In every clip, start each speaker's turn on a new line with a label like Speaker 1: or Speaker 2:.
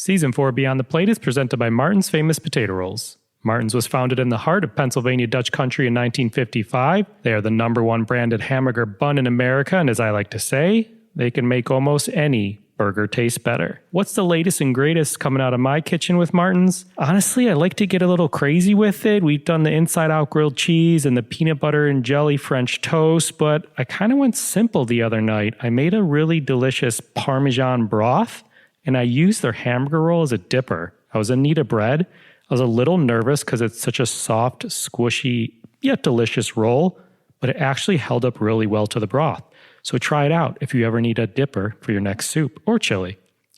Speaker 1: Season 4 Beyond the Plate is presented by Martin's Famous Potato Rolls. Martin's was founded in the heart of Pennsylvania Dutch country in 1955. They are the #1 branded hamburger bun in America, and as I like to say, they can make almost any burger taste better. What's the latest and greatest coming out of my kitchen with Martin's? Honestly, I like to get a little crazy with it. We've done the inside-out grilled cheese and the peanut butter and jelly French toast, but I kind of went simple the other night. I made a really delicious Parmesan broth, and I used their hamburger roll as a dipper. I was in need of bread. I was a little nervous because it's such a soft, squishy, yet delicious roll, but it actually held up really well to the broth. So try it out if you ever need a dipper for your next soup or chili.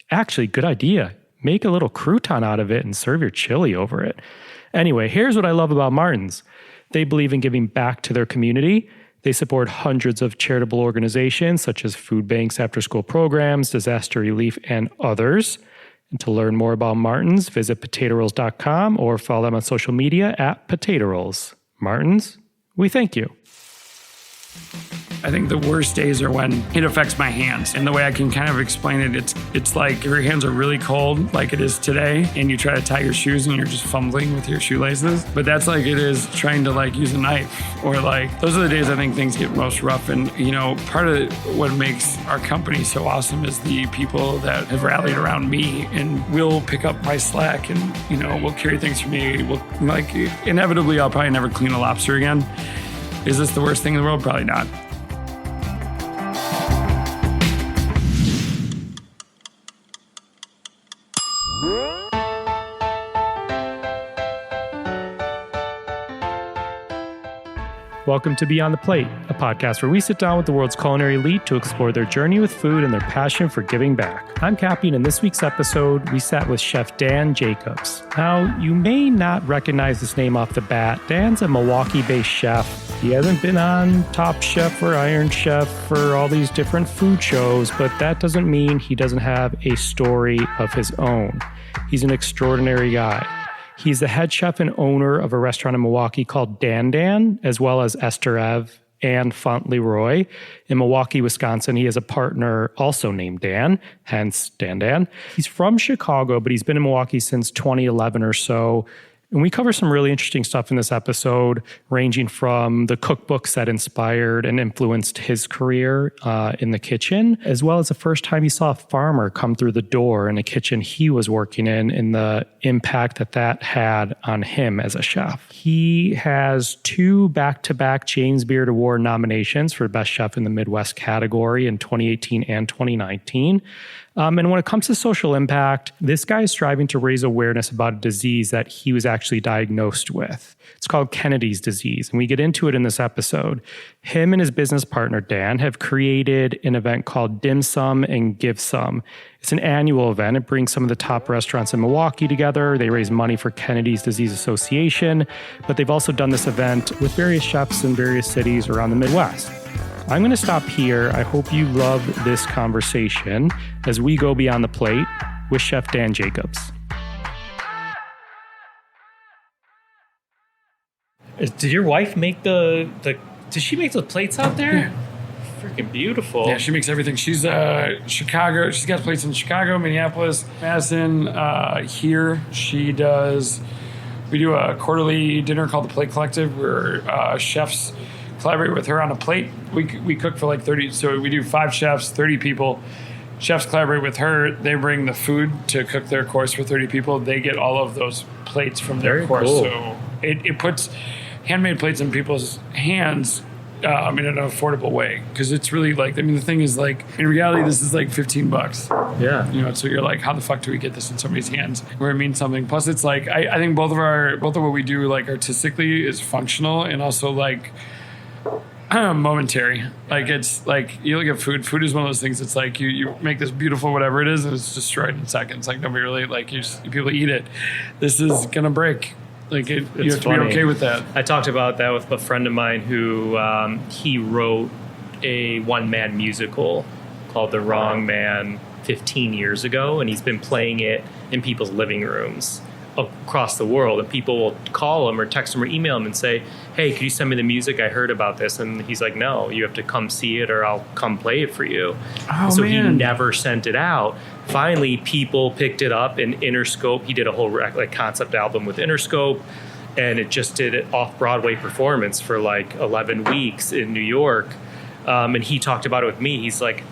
Speaker 1: Actually, good idea. Make a little crouton out of it and serve your chili over it. Anyway, here's what I love about Martin's. They believe in giving back to their community. They support hundreds of charitable organizations such as food banks, after-school programs, disaster relief, and others. And to learn more about Martin's, visit potatorolls.com or follow them on social media at Potato Rolls. Martin's, we thank you.
Speaker 2: I think the worst days are when it affects my hands. And the way I can kind of explain it, it's like if your hands are really cold, like it is today, and you try to tie your shoes and you're just fumbling with your shoelaces. But that's like it is trying to like use a knife, or like those are the days I think things get most rough. And, you know, part of what makes our company so awesome is the people that have rallied around me and will pick up my slack and, you know, will carry things for me. Will, like, inevitably, I'll probably never clean a lobster again. Is this the worst thing in the world? Probably not.
Speaker 1: Welcome to Beyond the Plate, a podcast where we sit down with the world's culinary elite to explore their journey with food and their passion for giving back. I'm Cappy, and in this week's episode, we sat with Chef Dan Jacobs. Now, you may not recognize this name off the bat. Dan's a Milwaukee-based chef. He hasn't been on Top Chef or Iron Chef for all these different food shows, but that doesn't mean he doesn't have a story of his own. He's an extraordinary guy. He's the head chef and owner of a restaurant in Milwaukee called DanDan, as well as EsterEv and Fauntleroy. In Milwaukee, Wisconsin, he has a partner also named Dan, hence DanDan. He's from Chicago, but he's been in Milwaukee since 2011 or so. And we cover some really interesting stuff in this episode, ranging from the cookbooks that inspired and influenced his career in the kitchen, as well as the first time he saw a farmer come through the door in a kitchen he was working in, and the impact that that had on him as a chef. He has 2 back-to-back James Beard Award nominations for Best Chef in the Midwest category in 2018 and 2019. And when it comes to social impact, this guy is striving to raise awareness about a disease that he was actually diagnosed with. It's called Kennedy's disease, and we get into it in this episode. Him and his business partner, Dan, have created an event called Dim Sum and Give Some. It's an annual event. It brings some of the top restaurants in Milwaukee together. They raise money for Kennedy's Disease Association, but they've also done this event with various chefs in various cities around the Midwest. I'm going to stop here. I hope you love this conversation as we go beyond the plate with Chef Dan Jacobs. Did your wife make did she make the plates out there?
Speaker 2: Yeah.
Speaker 1: Freaking beautiful.
Speaker 2: Yeah, she makes everything. She's Chicago. She's got plates in Chicago, Minneapolis, Madison. Here she does. We do a quarterly dinner called the Plate Collective, where chefs collaborate with her on a plate. We cook for like 30, so we do 5 chefs, 30 people. Chefs collaborate with her. They bring the food to cook their course for 30 people. They get all of those plates from their course. Cool. So it puts handmade plates in people's hands in an affordable way, because it's really like, I mean, the thing is, like, in reality, this is like $15.
Speaker 1: Yeah.
Speaker 2: You know, so you're like, how the fuck do we get this in somebody's hands where it means something? Plus, it's like, I think both of what we do, like, artistically is functional, and also like momentary. Like, it's like, you look at food is one of those things. It's like you make this beautiful whatever it is, and it's destroyed in seconds. Like, nobody really, like, people eat it. This is gonna break. Like, you have to be okay with that.
Speaker 1: I talked about that with a friend of mine who he wrote a one-man musical called The Wrong Man 15 years ago, and he's been playing it in people's living rooms across the world, and people will call him or text him or email him and say, hey, could you send me the music? I heard about this. And he's like, no, you have to come see it or I'll come play it for you. So he never sent it out. Finally, people picked it up, and Interscope, he did a whole concept album with Interscope, and it just did an off-Broadway performance for 11 weeks in New York. And he talked about it with me. He's like,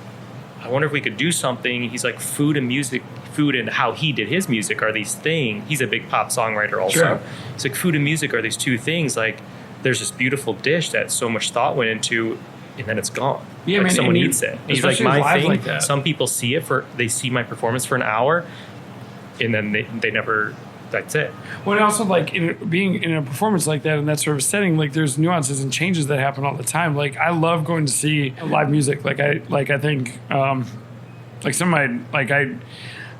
Speaker 1: I wonder if we could do something. He's like, food and how he did his music are these things. He's a big pop songwriter also. Sure. It's like food and music are these two things. Like, there's this beautiful dish that so much thought went into, and then it's gone. Yeah, someone eats it. He's like, my thing, like some people see it they see my performance for an hour, and then they never, that's it.
Speaker 2: Well, and also being in a performance like that in that sort of setting, there's nuances and changes that happen all the time. I love going to see live music. I think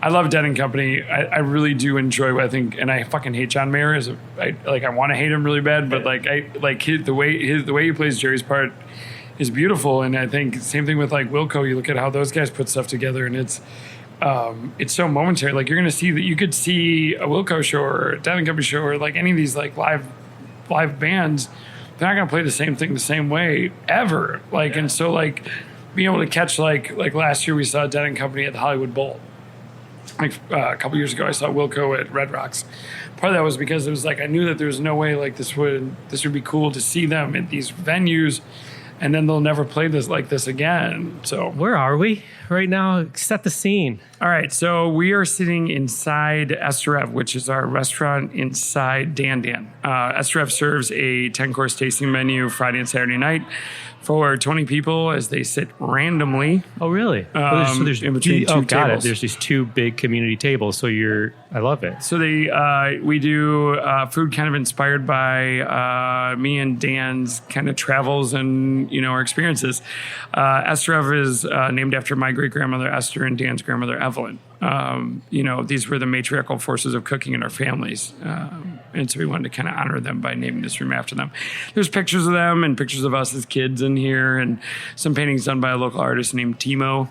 Speaker 2: I love Dead & Company. I really do enjoy what I think, and I fucking hate John Mayer. I want to hate him really bad, but the way he plays Jerry's part is beautiful. And I think same thing with Wilco. You look at how those guys put stuff together, and it's so momentary. You're going to see that you could see a Wilco show or a Dead & Company show or any of these live bands. They're not going to play the same thing the same way ever. And so being able to catch last year we saw Dead & Company at the Hollywood Bowl. A couple years ago, I saw Wilco at Red Rocks. Part of that was because it was I knew that there was no way this would be cool to see them at these venues, and then they'll never play this this again. So
Speaker 1: where are we right now? Set the scene.
Speaker 2: All right, so we are sitting inside EsterEv, which is our restaurant inside DanDan. EsterEv serves a 10-course tasting menu Friday and Saturday night for 20 people as they sit randomly.
Speaker 1: Oh, really? So there's in between two tables. There's these two big community tables. So I love it.
Speaker 2: So we do food kind of inspired by me and Dan's kind of travels and our experiences. EsterEv is named after my great grandmother Esther and Dan's grandmother Evelyn. These were the matriarchal forces of cooking in our families. And so we wanted to kind of honor them by naming this room after them. There's pictures of them and pictures of us as kids in here, and some paintings done by a local artist named Timo.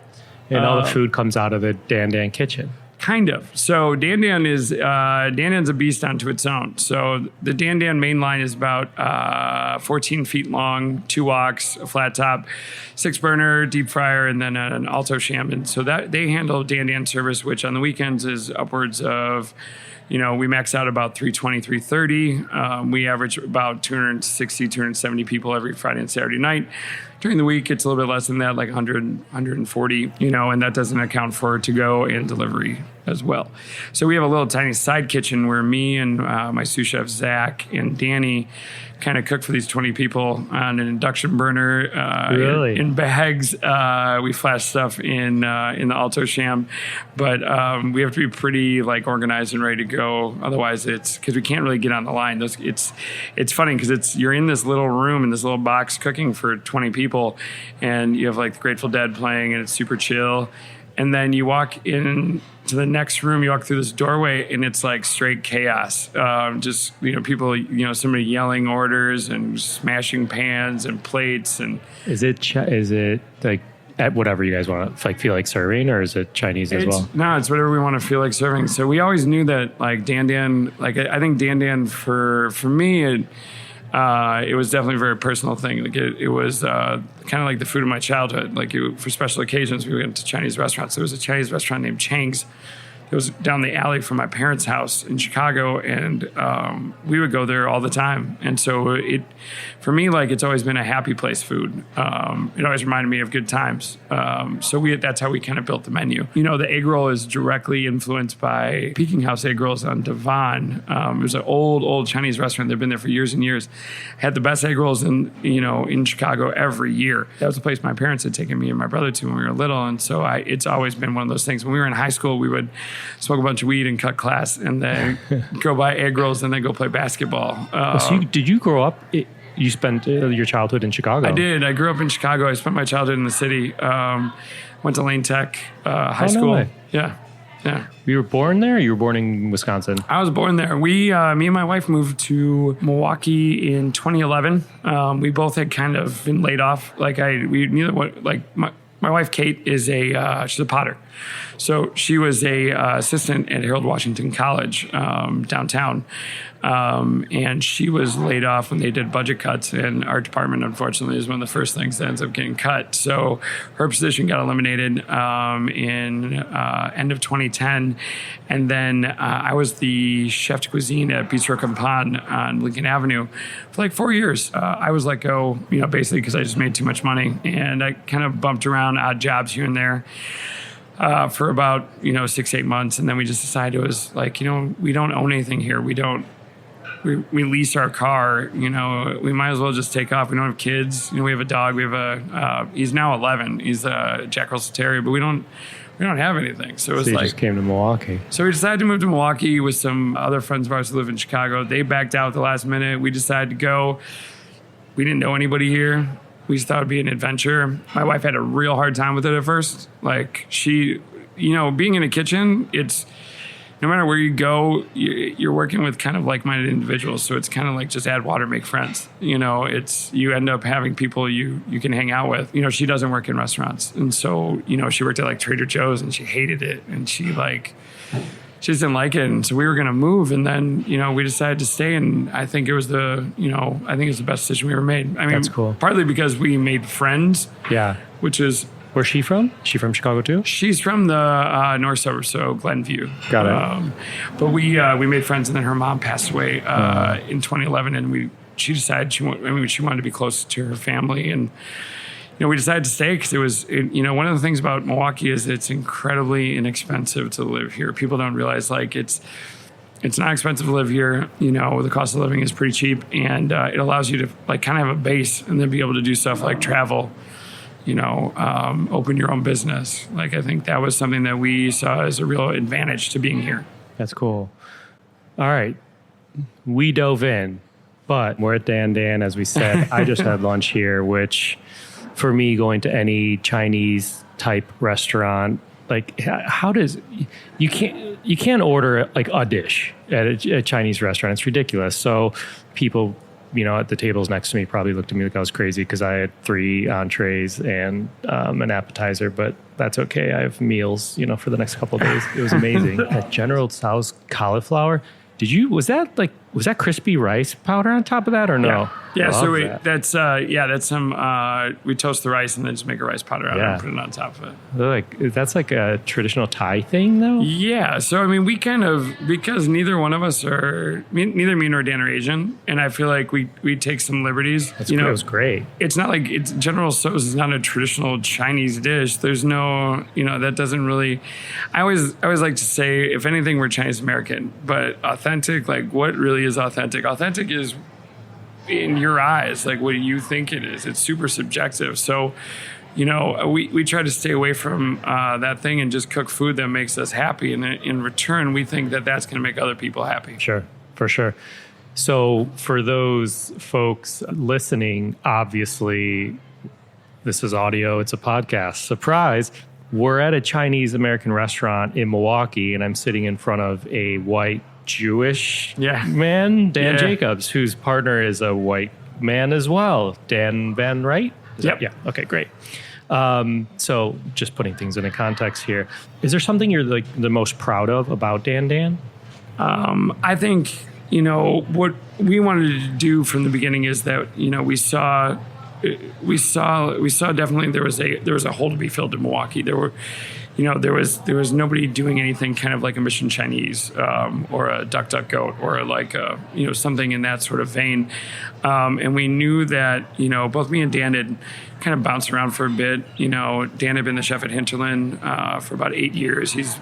Speaker 1: And all the food comes out of the DanDan kitchen.
Speaker 2: Kind of. So DanDan's a beast unto its own. So the DanDan main line is about 14 feet long, 2 woks, a flat top, 6-burner, deep fryer, and then an alto sham. And so that they handle DanDan service, which on the weekends is upwards of, we max out about 320, 330. We average about 260, 270 people every Friday and Saturday night. During the week, it's a little bit less than that, 100, 140, and that doesn't account for to-go and delivery as well. So we have a little tiny side kitchen where me and my sous chef, Zach, and Danny kind of cook for these 20 people on an induction burner.
Speaker 1: Really?
Speaker 2: In bags. We flash stuff in the alto sham. But we have to be pretty organized and ready to go. Otherwise, because we can't really get on the line. It's funny because you're in this little room, in this little box cooking for 20 people, and you have the Grateful Dead playing, and it's super chill. And then you walk in to the next room, you walk through this doorway, and it's straight chaos. People, somebody yelling orders and smashing pans and plates. And
Speaker 1: is it at whatever you guys want to feel like serving, or is it Chinese as well?
Speaker 2: No, it's whatever we want to feel like serving. So we always knew that DanDan, I think DanDan for me, it was definitely a very personal thing. It was kind of like the food of my childhood. For special occasions, we went to Chinese restaurants. There was a Chinese restaurant named Chang's. It was down the alley from my parents' house in Chicago, and we would go there all the time. And so for me, it's always been a happy place food. It always reminded me of good times. So that's how we kind of built the menu. The egg roll is directly influenced by Peking House egg rolls on Devon. It was an old Chinese restaurant. They've been there for years and years. Had the best egg rolls in Chicago every year. That was the place my parents had taken me and my brother to when we were little. And so it's always been one of those things. When we were in high school, we would smoke a bunch of weed and cut class, and then go buy egg rolls, and then go play basketball.
Speaker 1: So did you grow up? You spent your childhood in Chicago?
Speaker 2: I did. I grew up in Chicago. I spent my childhood in the city. Went to Lane Tech High School. No way. Yeah.
Speaker 1: You were born there, or you were born in Wisconsin? I
Speaker 2: was born there. Me and my wife moved to Milwaukee in 2011. We both had kind of been laid off. My wife, Kate, is she's a potter. So she was a assistant at Harold Washington College downtown. And she was laid off when they did budget cuts, and our department, unfortunately, is one of the first things that ends up getting cut. So her position got eliminated in end of 2010. And then I was the chef de cuisine at Bistro Campan on Lincoln Avenue for like 4 years. I was let go, basically because I just made too much money. And I kind of bumped around odd jobs here and there. For about 6-8 months, and then we just decided it was like we don't own anything here. We lease our car. We might as well just take off. We don't have kids. We have a dog. We have he's now 11. He's a Jack Russell Terrier, but we don't have anything. So it was
Speaker 1: just came to Milwaukee.
Speaker 2: So we decided to move to Milwaukee with some other friends of ours who live in Chicago. They backed out at the last minute. We decided to go. We didn't know anybody here. We just thought it'd be an adventure. My wife had a real hard time with it at first. Like she, being in a kitchen, it's no matter where you go, you're working with kind of like-minded individuals. So it's kind of like just add water, make friends. You end up having people you can hang out with. She doesn't work in restaurants. And so, she worked at like Trader Joe's and she hated it. And she just didn't like it. And so we were going to move. And then, we decided to stay. And I think it was the best decision we ever made. I mean,
Speaker 1: that's cool.
Speaker 2: Partly because we made friends.
Speaker 1: Yeah.
Speaker 2: Which is...
Speaker 1: Where's she from? Is she from Chicago too?
Speaker 2: She's from the north suburbs, so Glenview.
Speaker 1: Got it.
Speaker 2: But we made friends, and then her mom passed away in 2011, and she decided she wanted to be close to her family, and we decided to stay because it was one of the things about Milwaukee is it's incredibly inexpensive to live here. People don't realize it's not expensive to live here. The cost of living is pretty cheap, and it allows you to kind of have a base and then be able to do stuff like travel. Open your own business. I think that was something that we saw as a real advantage to being here.
Speaker 1: That's cool. All right. We dove in, but we're at DanDan, as we said. I just had lunch here, which for me, going to any Chinese type restaurant, how does you can't order a dish at a Chinese restaurant. It's ridiculous. So people at the tables next to me probably looked at me like I was crazy because I had 3 entrees and an appetizer, but that's okay. I have meals, for the next couple of days. It was amazing. That General Tso's cauliflower. Was that crispy rice powder on top of that or no?
Speaker 2: Yeah. So that's some. We toast the rice and then just make a rice powder out of it and put it on top of it.
Speaker 1: That's like a traditional Thai thing, though.
Speaker 2: Yeah. So we kind of, because neither one of us neither me nor Dan are Asian, and I feel like we take some liberties.
Speaker 1: It was great.
Speaker 2: It's not like General Tso's is not a traditional Chinese dish. There's no, that doesn't really. I always like to say, if anything, we're Chinese American, but authentic. What really is authentic? Authentic is in your eyes, what do you think it is? It's super subjective. So, we try to stay away from that thing and just cook food that makes us happy. And in return, we think that that's going to make other people happy.
Speaker 1: Sure, for sure. So for those folks listening, obviously, this is audio. It's a podcast. Surprise. We're at a Chinese American restaurant in Milwaukee, and I'm sitting in front of a white Jewish man, Dan Jacobs, whose partner is a white man as well, Dan Van Rite. Yeah. Okay, great. So just putting things into context here. Is there something you're the most proud of about DanDan?
Speaker 2: I think, what we wanted to do from the beginning is that, we saw definitely there was a hole to be filled in Milwaukee. There was nobody doing anything kind of like a Mission Chinese or a Duck Duck Goat or something in that sort of vein. And we knew that both me and Dan had kind of bounced around for a bit. Dan had been the chef at Hinterland for about 8 years. He's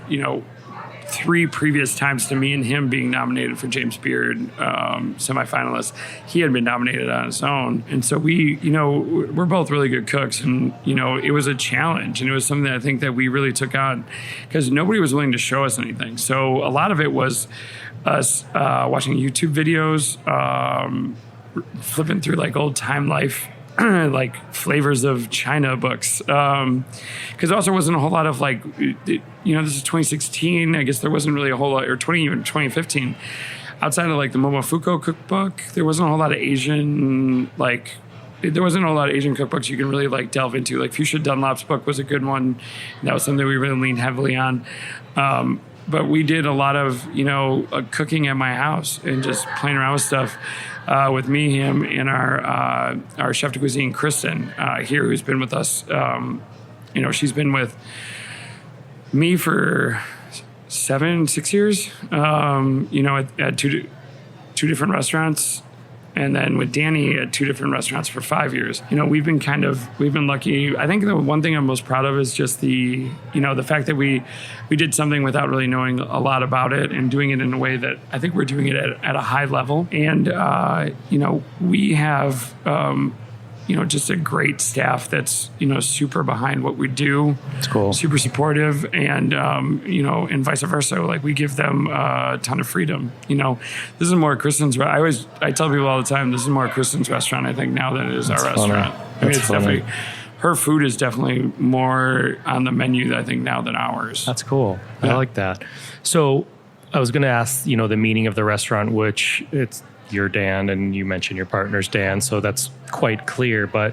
Speaker 2: 3 previous times to me and him being nominated for James Beard semifinalists. He had been nominated on his own. And so we're both really good cooks. And, it was a challenge. And it was something that I think that we really took on because nobody was willing to show us anything. So a lot of it was us watching YouTube videos, flipping through old Time Life flavors of China books. Because also wasn't a whole lot of this is 2016. I guess there wasn't really a whole lot, or even 2015. Outside of the Momofuku cookbook, there wasn't a whole lot of Asian there wasn't a lot of Asian cookbooks you can really like delve into. Like Fuchsia Dunlop's book was a good one. That was something we really leaned heavily on. But we did a lot of, cooking at my house and just playing around with stuff with me, him, and our chef de cuisine, Kristen, here, who's been with us. She's been with me for 6 years, at two different restaurants. And then with Danny at 2 different restaurants for 5 years. We've been lucky. I think the one thing I'm most proud of is just the fact that we did something without really knowing a lot about it and doing it in a way that I think we're doing it at a high level. And, we have, just a great staff that's, super behind what we do.
Speaker 1: It's cool.
Speaker 2: Super supportive and, and vice versa. Like we give them a ton of freedom. This is more Kristen's. I tell people all the time, this is more Kristen's restaurant, I think, now than it is our restaurant. It's definitely, her food is definitely more on the menu, I think, now than ours.
Speaker 1: That's cool. Yeah. I like that. So I was going to ask, the meaning of the restaurant, which you're Dan, and you mentioned your partner's Dan, so that's quite clear. But,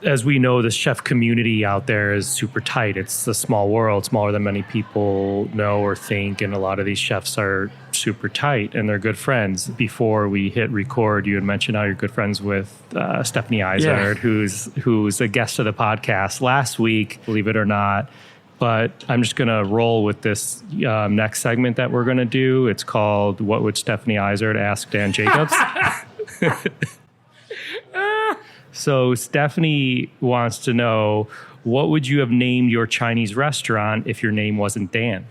Speaker 1: as we know, the chef community out there is super tight. It's a small world, smaller than many people know or think, and a lot of these chefs are super tight, and they're good friends. Before we hit record, you had mentioned how you're good friends with Stephanie Eisert, who's a guest of the podcast last week, believe it or not. But I'm just going to roll with this next segment that we're going to do. It's called What Would Stephanie Eisert Ask Dan Jacobs? So Stephanie wants to know, what would you have named your Chinese restaurant if your name wasn't Dan?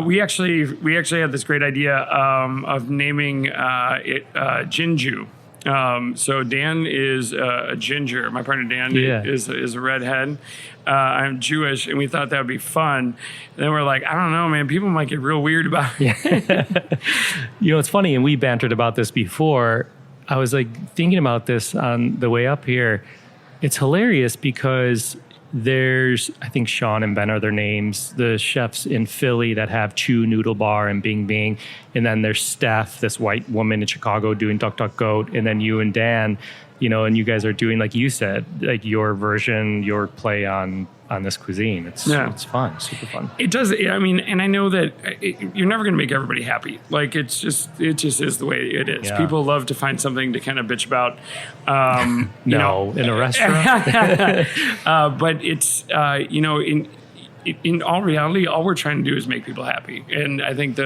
Speaker 2: We actually had this great idea of naming it Jinju. So Dan is a ginger. My partner Dan is a redhead. I'm Jewish, and we thought that would be fun. And then we're like, I don't know, man. People might get real weird about it.
Speaker 1: It's funny, and we bantered about this before. I was thinking about this on the way up here. It's hilarious because there's, I think Sean and Ben are their names, the chefs in Philly that have Chew Noodle Bar and Bing Bing. And then there's Steph, this white woman in Chicago doing Duck Duck Goat. And then you and Dan, and you guys are doing, like you said, your version, your play on this cuisine. It's fun, super fun.
Speaker 2: It does. And I know that you're never going to make everybody happy. It just is the way it is. Yeah. People love to find something to kind of bitch about.
Speaker 1: In a restaurant.
Speaker 2: But it's, in all reality, all we're trying to do is make people happy. And I think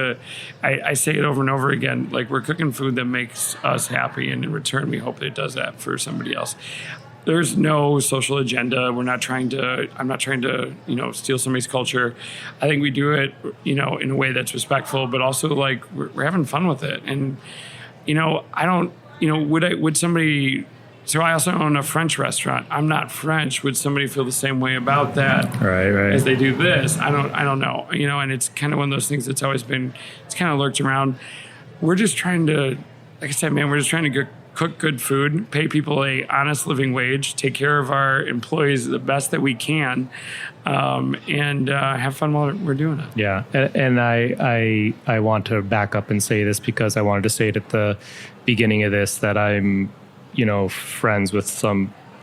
Speaker 2: I say it over and over again, we're cooking food that makes us happy. And in return, we hope that it does that for somebody else. There's no social agenda. I'm not trying to, steal somebody's culture. I think we do it, in a way that's respectful, but also we're having fun with it. And, I don't, would somebody, so I also own a French restaurant. I'm not French. Would somebody feel the same way about that?
Speaker 1: Right.
Speaker 2: As they do this? I don't know, and it's kind of one of those things that's always been, it's kind of lurked around. We're just trying to, like I said, man, we're just trying to cook good food, pay people a honest living wage, take care of our employees the best that we can, and have fun while we're doing it.
Speaker 1: Yeah, and I want to back up and say this because I wanted to say it at the beginning of this, that I'm, friends with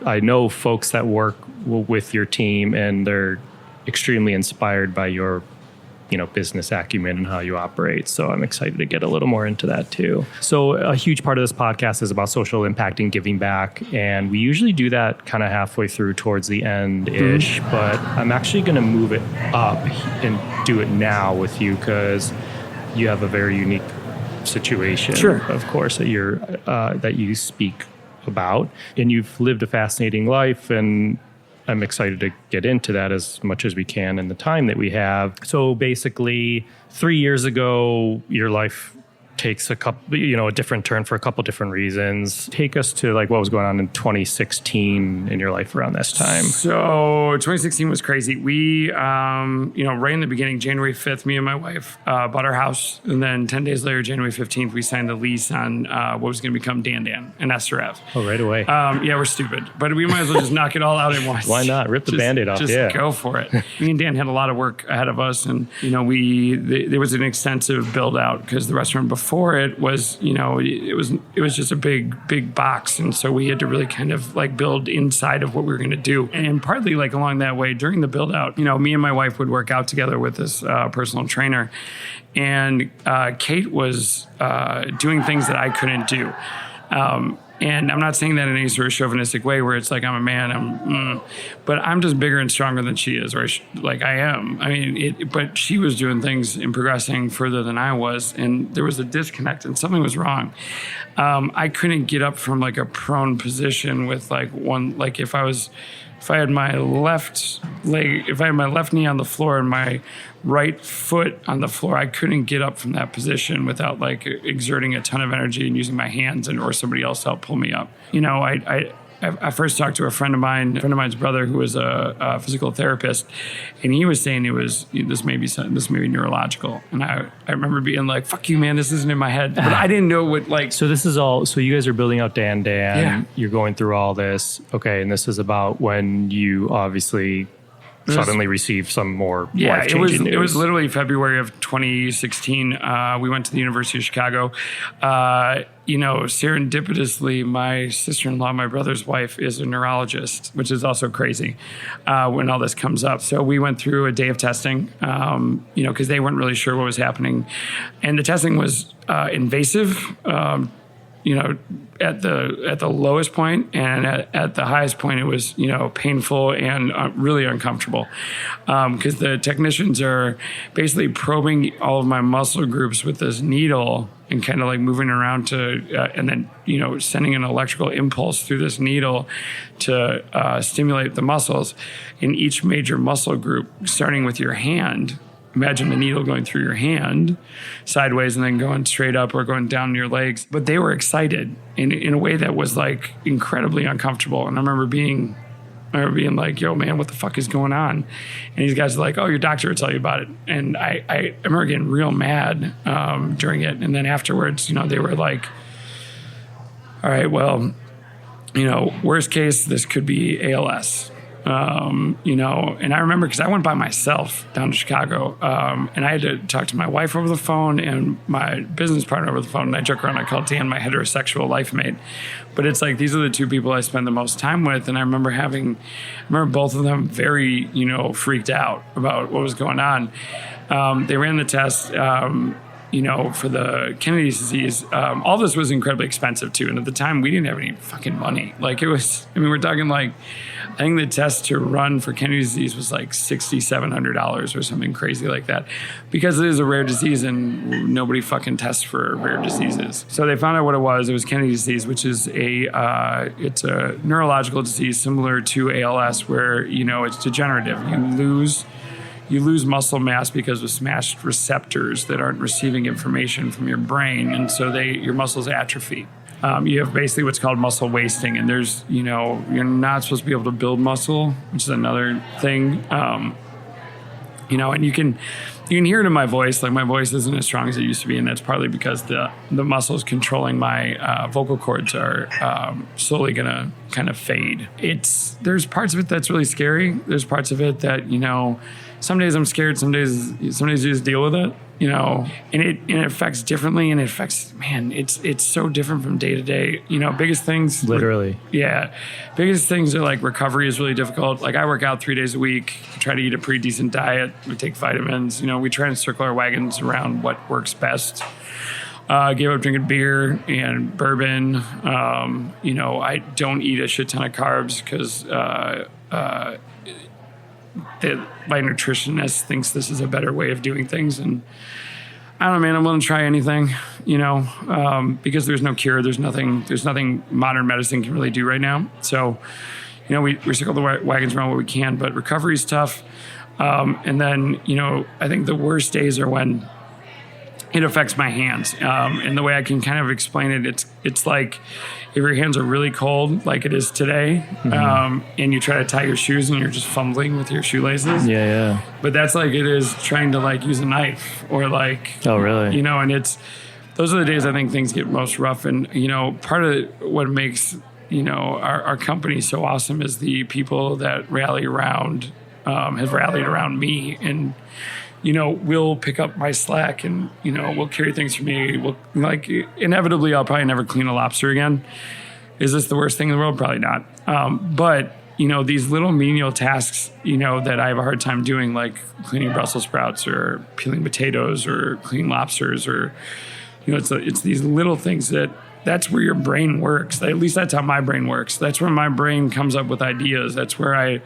Speaker 1: I know folks that work with your team, and they're extremely inspired by your business acumen and how you operate. So I'm excited to get a little more into that too. So a huge part of this podcast is about social impact and giving back. And we usually do that kind of halfway through towards the end-ish, but I'm actually going to move it up and do it now with you because you have a very unique situation, of course, that you speak about. And you've lived a fascinating life, and I'm excited to get into that as much as we can in the time that we have. So basically, 3 years ago, your life takes a different turn for a couple different reasons. Take us to what was going on in 2016 in your life around this time.
Speaker 2: So 2016 was crazy. We, right in the beginning, January 5th, me and my wife bought our house. And then 10 days later, January 15th, we signed the lease on what was going to become DanDan and EsterEv.
Speaker 1: Oh, right away.
Speaker 2: Yeah, we're stupid. But we might as well just knock it all out at once.
Speaker 1: Why not? Rip the Band-Aid off.
Speaker 2: Just go for it. Me and Dan had a lot of work ahead of us. And, there was an extensive build out because the restaurant before before it was, it was just a big box. And so we had to really kind of like build inside of what we were going to do. And partly like along that way during the build out, me and my wife would work out together with this personal trainer. And Kate was doing things that I couldn't do. And I'm not saying that in any sort of chauvinistic way where it's like I'm a man, but I'm just bigger and stronger than she is, or I am. I mean, but she was doing things and progressing further than I was, and there was a disconnect, and something was wrong. I couldn't get up from like a prone position with if I had my left leg, if I had my left knee on the floor and my right foot on the floor, I couldn't get up from that position without like exerting a ton of energy and using my hands or somebody else to help pull me up. I first talked to a friend of mine's brother who was a physical therapist, and he was saying this may be neurological. And I remember being like, "Fuck you, man, this isn't in my head." But I didn't know what like.
Speaker 1: So this is all. So you guys are building out DanDan.
Speaker 2: Yeah.
Speaker 1: You're going through all this. Okay, and this is about when you obviously suddenly received some more life-changing news.
Speaker 2: It was literally February of 2016. We went to the University of Chicago. Serendipitously, my sister-in-law, my brother's wife, is a neurologist, which is also crazy when all this comes up. So we went through a day of testing, because they weren't really sure what was happening. And the testing was invasive, at the lowest point, and at the highest point, it was, painful and really uncomfortable. Because the technicians are basically probing all of my muscle groups with this needle and kind of like moving around and then, sending an electrical impulse through this needle to stimulate the muscles in each major muscle group, starting with your hand. Imagine the needle going through your hand sideways and then going straight up or going down your legs. But they were excited in a way that was like incredibly uncomfortable. And I remember being like, "Yo, man, what the fuck is going on?" And these guys are like, "Oh, your doctor will tell you about it." And I remember getting real mad during it. And then afterwards, they were like, "All right, well, worst case, this could be ALS." And I remember because I went by myself down to Chicago, and I had to talk to my wife over the phone and my business partner over the phone. And I joke around, I call Dan my heterosexual life mate. But it's like, these are the two people I spend the most time with. And I remember both of them very, freaked out about what was going on. They ran the test, for the Kennedy's disease. All this was incredibly expensive too. And at the time we didn't have any fucking money. Like we're talking like, I think the test to run for Kennedy's disease was like $6,700 or something crazy like that, because it is a rare disease and nobody fucking tests for rare diseases. So they found out what it was. It was Kennedy's disease, which is it's a neurological disease similar to ALS, where it's degenerative. You lose muscle mass because of smashed receptors that aren't receiving information from your brain, and so your muscles atrophy. You have basically what's called muscle wasting, and there's, you're not supposed to be able to build muscle, which is another thing. And you can hear it in my voice. Like, my voice isn't as strong as it used to be, and that's partly because the muscles controlling my vocal cords are slowly gonna kind of fade. There's parts of it that's really scary. There's parts of it that, some days I'm scared, some days you just deal with it, and it affects differently, and it affects, man, it's so different from day to day. Biggest things.
Speaker 1: Literally.
Speaker 2: Biggest things are like recovery is really difficult. Like, I work out 3 days a week, try to eat a pretty decent diet. We take vitamins, we try and circle our wagons around what works best. Gave up drinking beer and bourbon. I don't eat a shit ton of carbs because, my nutritionist thinks this is a better way of doing things. And I don't know, man, I'm willing to try anything, because there's no cure. There's nothing modern medicine can really do right now. So, we circle the wagons around what we can, but recovery is tough. And then, I think the worst days are when it affects my hands. And the way I can kind of explain it, it's like if your hands are really cold, like it is today, and you try to tie your shoes and you're just fumbling with your shoelaces.
Speaker 1: Yeah.
Speaker 2: But that's like it is trying to like use a knife or like,
Speaker 1: oh, really?
Speaker 2: And those are the days I think things get most rough. And, part of what makes, our company so awesome is the people that have rallied around me. And will pick up my slack and, will carry things for me. Will, like, inevitably, I'll probably never clean a lobster again. Is this the worst thing in the world? Probably not. But, these little menial tasks, that I have a hard time doing, like cleaning Brussels sprouts or peeling potatoes or cleaning lobsters or, it's these little things that's where your brain works. At least that's how my brain works. That's where my brain comes up with ideas. That's where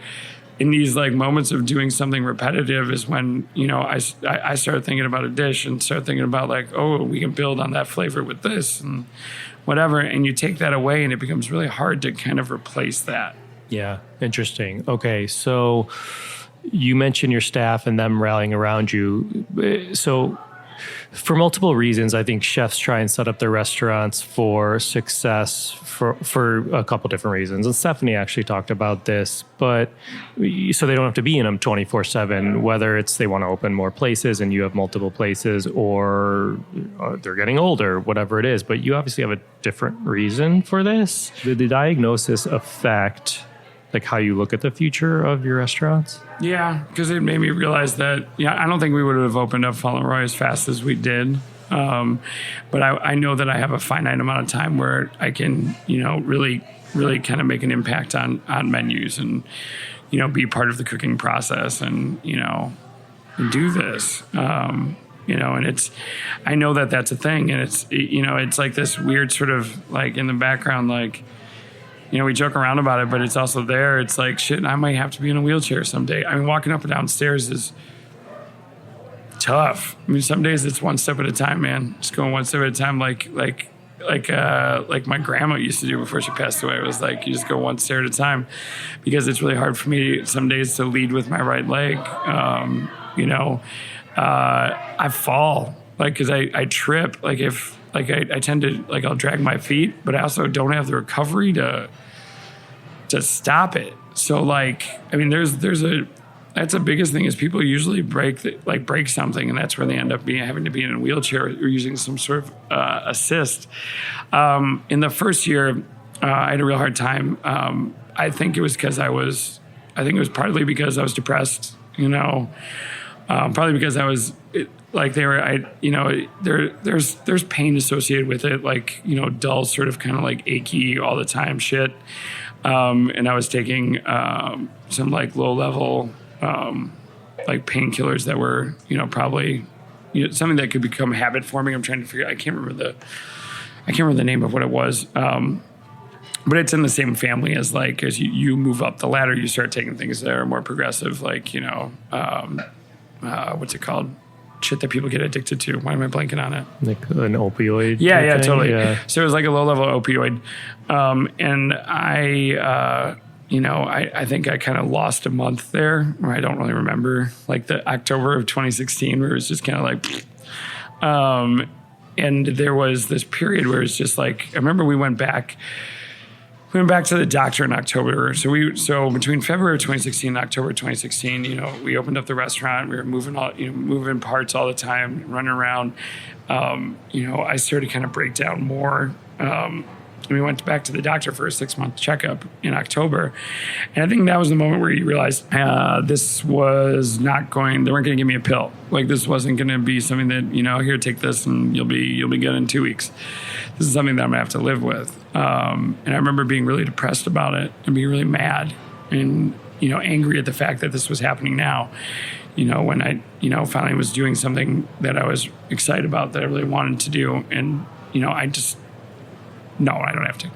Speaker 2: in these like moments of doing something repetitive is when, I start thinking about a dish and start thinking about like, oh, we can build on that flavor with this and whatever. And you take that away and it becomes really hard to kind of replace that.
Speaker 1: Yeah. Interesting. Okay. So you mentioned your staff and them rallying around you. So for multiple reasons, I think chefs try and set up their restaurants for success for a couple different reasons. And Stephanie actually talked about this, but so they don't have to be in them 24/7, whether it's they want to open more places and you have multiple places or they're getting older, whatever it is. But you obviously have a different reason for this. Did the diagnosis affect like how you look at the future of your restaurants?
Speaker 2: Yeah, because it made me realize that, I don't think we would have opened up Fauntleroy as fast as we did. But I know that I have a finite amount of time where I can, really, really kind of make an impact on menus and, be part of the cooking process and, and do this. And I know that that's a thing. And it's like this weird sort of like in the background, like, we joke around about it, but it's also there. It's like, shit, I might have to be in a wheelchair someday. I mean, walking up and down stairs is tough. I mean, some days it's one step at a time, man. Just going one step at a time, like my grandma used to do before she passed away. It was like, you just go one stair at a time because it's really hard for me some days to lead with my right leg. I fall, like, cause I trip, like if, like I tend to, like, I'll drag my feet, but I also don't have the recovery to stop it. So like, I mean, that's the biggest thing is people usually break something, and that's where they end up having to be in a wheelchair or using some sort of assist. In the first year, I had a real hard time. I think it was partly because I was depressed, probably because I was there's pain associated with it, like, dull, sort of kind of like achy all the time shit. And I was taking some like low level like painkillers that were, probably, something that could become habit forming. I'm trying to figure. I can't remember the name of what it was. But it's in the same family as like as you move up the ladder, you start taking things that are more progressive, like what's it called? Shit that people get addicted to. Why am I blanking on it?
Speaker 1: Like an opioid?
Speaker 2: Yeah,
Speaker 1: thing?
Speaker 2: Totally.
Speaker 1: Yeah.
Speaker 2: So it was like a low-level opioid. And I think I kind of lost a month there, where I don't really remember, like the October of 2016, where it was just kind of like, and there was this period where it's just like, I remember we went back to the doctor in October. So between February of 2016 and October of 2016, we opened up the restaurant. We were moving parts all the time, running around. I started to kind of break down more. And we went back to the doctor for a 6-month checkup in October. And I think that was the moment where you realized this was not going, they weren't going to give me a pill. Like, this wasn't going to be something that, here, take this and you'll be good in 2 weeks. This is something that I'm going to have to live with. And I remember being really depressed about it and being really mad and, angry at the fact that this was happening now. When I, finally was doing something that I was excited about, that I really wanted to do. And, no, I don't have to.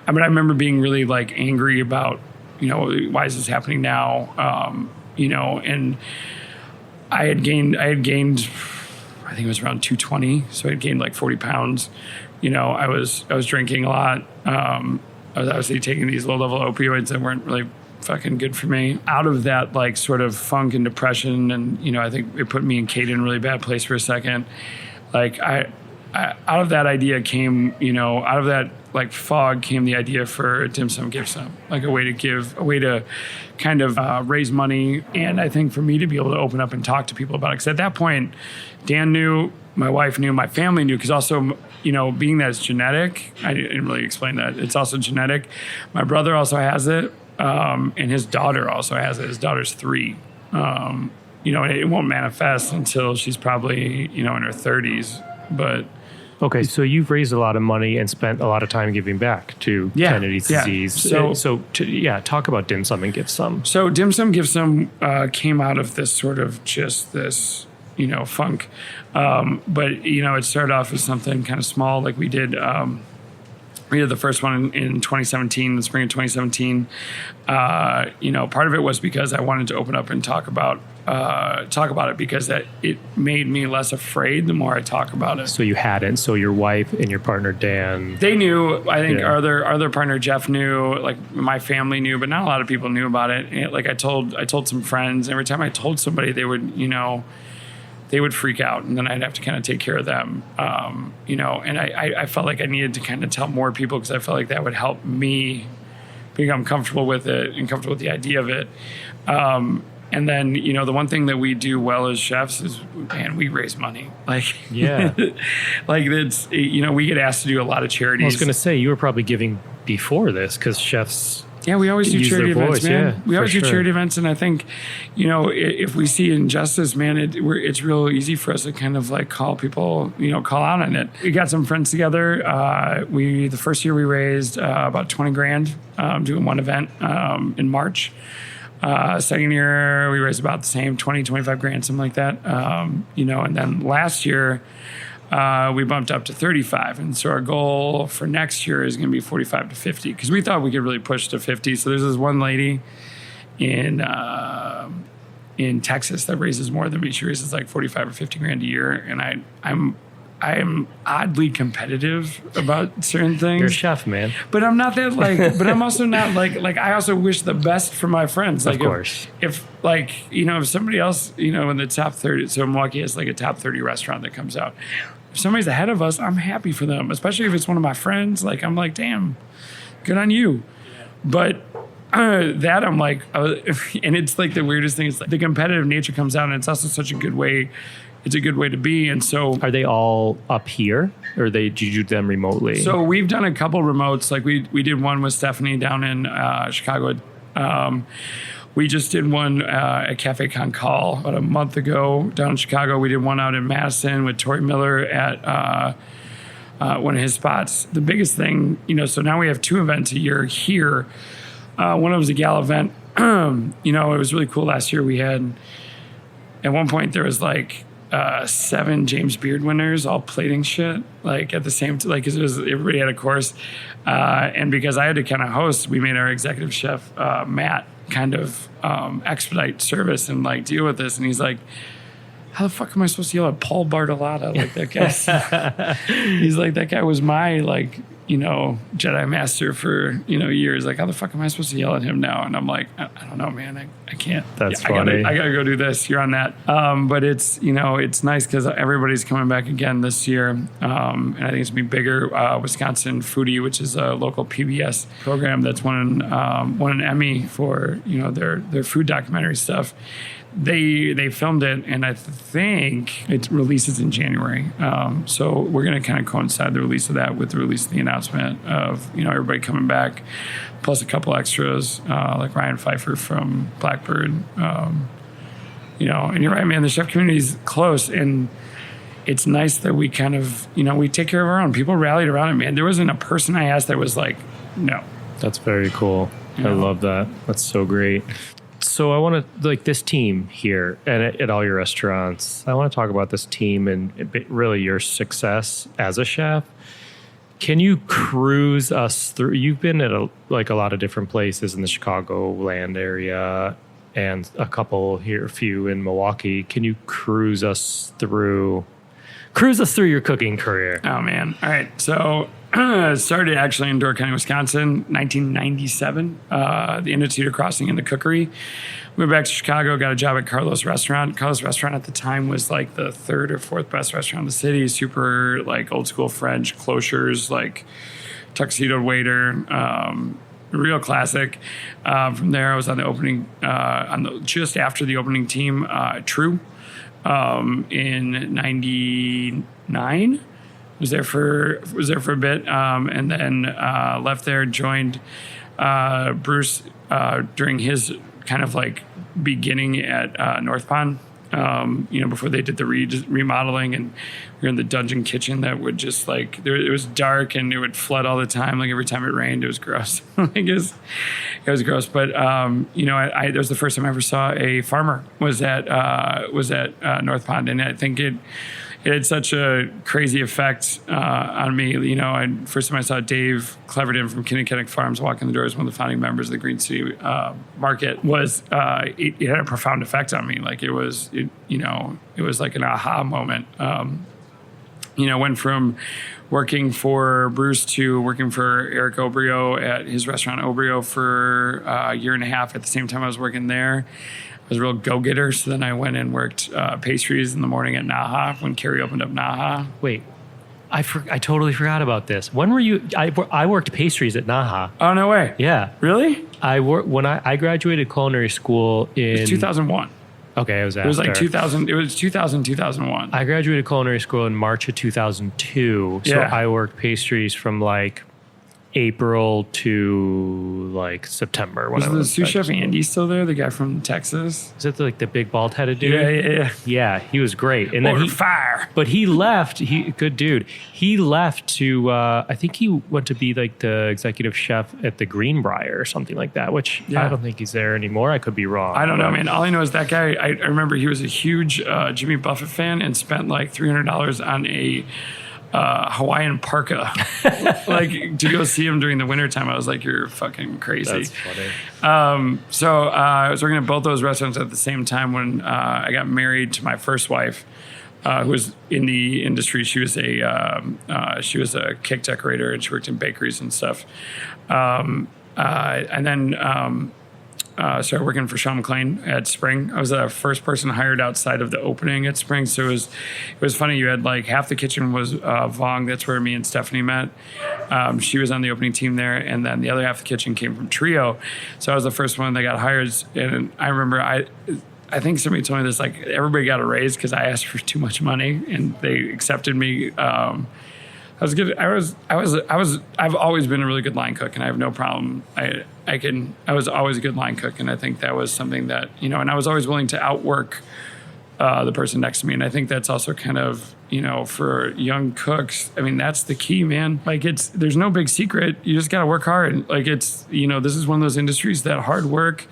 Speaker 2: I remember being really like angry about, why is this happening now? And I had gained, I think it was around 220. So I had gained like 40 pounds. I was drinking a lot. I was obviously taking these low-level opioids that weren't really fucking good for me. Out of that like sort of funk and depression, and I think it put me and Kate in a really bad place for a second. Like I out of that idea came, out of that like fog came the idea for Dim Sum Give Some, like a way to kind of raise money. And I think for me to be able to open up and talk to people about it, because at that point, Dan knew, my wife knew, my family knew, because also, being that it's genetic, I didn't really explain that. It's also genetic. My brother also has it, and his daughter also has it. His daughter's 3. it won't manifest until she's probably, in her 30s. But
Speaker 1: okay, so you've raised a lot of money and spent a lot of time giving back to Kennedy's disease. So talk about Dim Sum and Give Some.
Speaker 2: So Dim Sum Give Some came out of this sort of just this, funk. But, it started off as something kind of small. Like we did the first one in 2017, the spring of 2017. Part of it was because I wanted to open up and talk about it because it made me less afraid the more I talk about it.
Speaker 1: So you hadn't. So your wife and your partner Dan,
Speaker 2: they knew. I think our other partner Jeff knew. Like my family knew, but not a lot of people knew about it. And, like I told some friends. Every time I told somebody, they would they would freak out, and then I'd have to kind of take care of them. And I felt like I needed to kind of tell more people because I felt like that would help me become comfortable with it and comfortable with the idea of it. And then, the one thing that we do well as chefs is, man, we raise money. Like,
Speaker 1: yeah,
Speaker 2: like it's, we get asked to do a lot of charities.
Speaker 1: I was going to say, you were probably giving before this because chefs.
Speaker 2: Yeah, we always do charity events, man.
Speaker 1: Yeah,
Speaker 2: we always do charity events. And I think, if we see injustice, man, it's real easy for us to kind of like call people, call out on it. We got some friends together. The first year we raised about 20 grand doing one event in March. Second year, we raised about the same, 20, 25 grand, something like that. And then last year, we bumped up to 35. And so our goal for next year is going to be 45 to 50 because we thought we could really push to 50. So there's this one lady in Texas that raises more than me. She raises like 45 or 50 grand a year. And I am oddly competitive about certain things.
Speaker 1: You're a chef, man.
Speaker 2: But I'm not that but I'm also not like I also wish the best for my friends. Like
Speaker 1: of course.
Speaker 2: If somebody else, in the top 30, so Milwaukee has like a top 30 restaurant that comes out. If somebody's ahead of us, I'm happy for them, especially if it's one of my friends. Like, I'm like, damn, good on you. But that I'm like, and it's like the weirdest thing. It's like the competitive nature comes out, and it's also such a good way. It's a good way to be. And so,
Speaker 1: are they all up here, or did you do them remotely?
Speaker 2: So we've done a couple remotes. Like we did one with Stephanie down in Chicago. We just did one at Cafe Concal about a month ago down in Chicago. We did one out in Madison with Tori Miller at one of his spots. The biggest thing, so now we have 2 events a year here. One of them was a gala event. It was really cool last year. We had, at one point, there was like 7 James Beard winners all plating shit like at the same time, like everybody had a course. And because I had to kind of host, we made our executive chef, Matt, kind of expedite service and like deal with this. And he's like, how the fuck am I supposed to yell at Paul Bartolotta? Like that guy. He's like, that guy was my Jedi master for, years. Like, how the fuck am I supposed to yell at him now? And I'm like, I don't know, man. I can't.
Speaker 1: That's funny.
Speaker 2: I gotta go do this. You're on that. But it's, it's nice because everybody's coming back again this year. And I think it's gonna be bigger. Wisconsin Foodie, which is a local PBS program that's won an Emmy for, their food documentary stuff. They filmed it, and I think it releases in January. So we're going to kind of coincide the release of that with the release of the announcement of, everybody coming back, plus a couple extras, like Ryan Pfeiffer from Blackbird. And you're right, man, the chef community is close, and it's nice that we kind of, we take care of our own. People rallied around it, man. There wasn't a person I asked that was like, no.
Speaker 1: That's very cool. I love that. That's so great. So I want to, like, this team here at all your restaurants, I want to talk about this team and really your success as a chef. Can you cruise us through? You've been at a lot of different places in the Chicagoland area and a few in Milwaukee. Can you cruise us through your cooking career?
Speaker 2: Oh, man. All right. So started actually in Door County, Wisconsin, 1997, the end of Cedar Crossing in the cookery. Moved back to Chicago, got a job at Carlos Restaurant. Carlos Restaurant at the time was like the 3rd or 4th best restaurant in the city. Super like old school French, clochers, like tuxedo waiter, real classic. From there, I was on the opening, just after the opening team, True, in 99. Was there for a bit, and then left there. Joined Bruce during his kind of like beginning at North Pond, before they did the remodeling, and we were in the dungeon kitchen that would just like, it was dark and it would flood all the time. Like every time it rained, it was gross. It was gross. But, that was the first time I ever saw a farmer was at North Pond. And I think it had such a crazy effect on me. First time I saw Dave Cleverdon from Kinnickinnick Farms walk in the doors, one of the founding members of the Green City Market, was it had a profound effect on me. Like it was like an aha moment. Went from working for Bruce to working for Eric Obrio at his restaurant Obrio for a year and a half. At the same time I was working there, I was a real go-getter. So then I went and worked pastries in the morning at Naha when Carrie opened up Naha.
Speaker 1: Wait, I totally forgot about this. When were you? I worked pastries at Naha.
Speaker 2: Oh, no way.
Speaker 1: Yeah.
Speaker 2: Really?
Speaker 1: When I graduated culinary school in...
Speaker 2: It was 2001.
Speaker 1: Okay, it was after.
Speaker 2: It was like 2000. It was 2001.
Speaker 1: I graduated culinary school in March of 2002. So I worked pastries from like April to like September.
Speaker 2: Was the sous chef Andy still there? The guy from Texas?
Speaker 1: Is it like the big bald headed dude?
Speaker 2: Yeah.
Speaker 1: Yeah, he was great. And then
Speaker 2: fire.
Speaker 1: But he left. Good dude. He left to. I think he went to be like the executive chef at the Greenbrier or something like that. Which I don't think he's there anymore. I could be wrong.
Speaker 2: I don't know, man. All I know is that guy. I remember he was a huge Jimmy Buffett fan and spent like $300 on a Hawaiian parka, like to go see him during the wintertime. I was like, you're fucking crazy.
Speaker 1: That's funny.
Speaker 2: So I was working at both those restaurants at the same time when I got married to my first wife, who was in the industry. She was a cake decorator and she worked in bakeries and stuff. And then started working for Sean McLean at Spring. I was the first person hired outside of the opening at Spring. So it was funny. You had like half the kitchen was Vong. That's where me and Stephanie met. She was on the opening team there. And then the other half of the kitchen came from Trio. So I was the first one that got hired. And I remember I think somebody told me this, like everybody got a raise because I asked for too much money and they accepted me. I was good. I've always been a really good line cook and I have no problem. I was always a good line cook. And I think that was something that, and I was always willing to outwork the person next to me. And I think that's also kind of, for young cooks, I mean, that's the key, man. Like there's no big secret. You just got to work hard. Like this is one of those industries that hard work,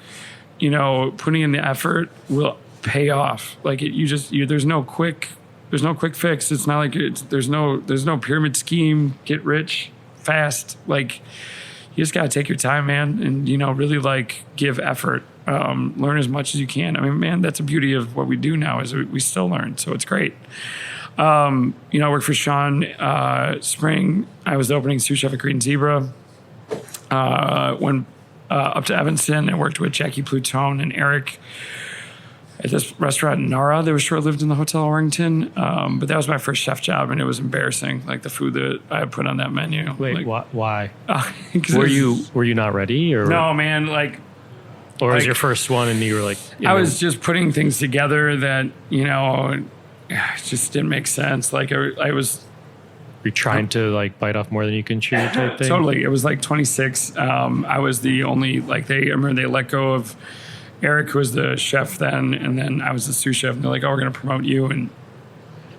Speaker 2: putting in the effort will pay off. Like there's no quick fix. It's not like there's no pyramid scheme, get rich fast. Like you just got to take your time, man. And, really like give effort, learn as much as you can. I mean, man, that's the beauty of what we do now is we still learn. So it's great. I worked for Sean, Spring. I was the opening sous chef at Green Zebra. Went up to Evanston and worked with Jackie Plutone and Eric at this restaurant in Nara. They were short-lived in the Hotel Orrington. But that was my first chef job, and it was embarrassing, like the food that I put on that menu.
Speaker 1: Wait, why?
Speaker 2: Were
Speaker 1: you not ready? Or
Speaker 2: no, man,
Speaker 1: or was your first one and you were like...
Speaker 2: I was just putting things together that, just didn't make sense. Like I was...
Speaker 1: You're trying to like bite off more than you can chew type thing?
Speaker 2: Totally. It was like 26. I was the only, I remember they let go of Eric, who was the chef then, and then I was the sous chef, and they're like, oh, we're going to promote you. And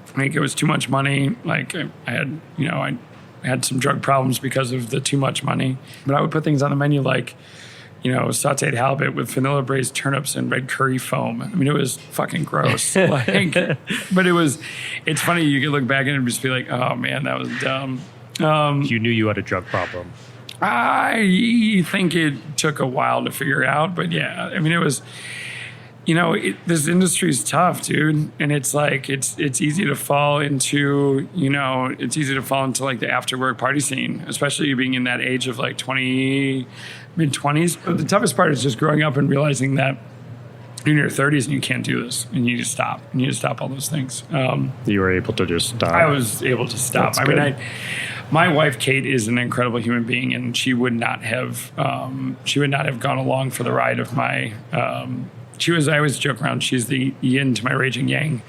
Speaker 2: I think it was too much money. Like I had, I had some drug problems because of the too much money. But I would put things on the menu like, sauteed halibut with vanilla braised turnips and red curry foam. I mean, it was fucking gross. But it's funny. You can look back and just be like, oh man, that was dumb.
Speaker 1: You knew you had a drug problem.
Speaker 2: I think it took a while to figure out, but yeah, I mean, it was, this industry is tough, dude. And it's like, it's easy to fall into, like the after work party scene, especially you being in that age of like mid-20s. But the toughest part is just growing up and realizing that you're in your 30s and you can't do this and you just stop. You need to stop all those things.
Speaker 1: You were able to just stop.
Speaker 2: I was able to stop. My wife, Kate, is an incredible human being, and she would not have gone along for the ride of my, I always joke around, she's the yin to my raging yang.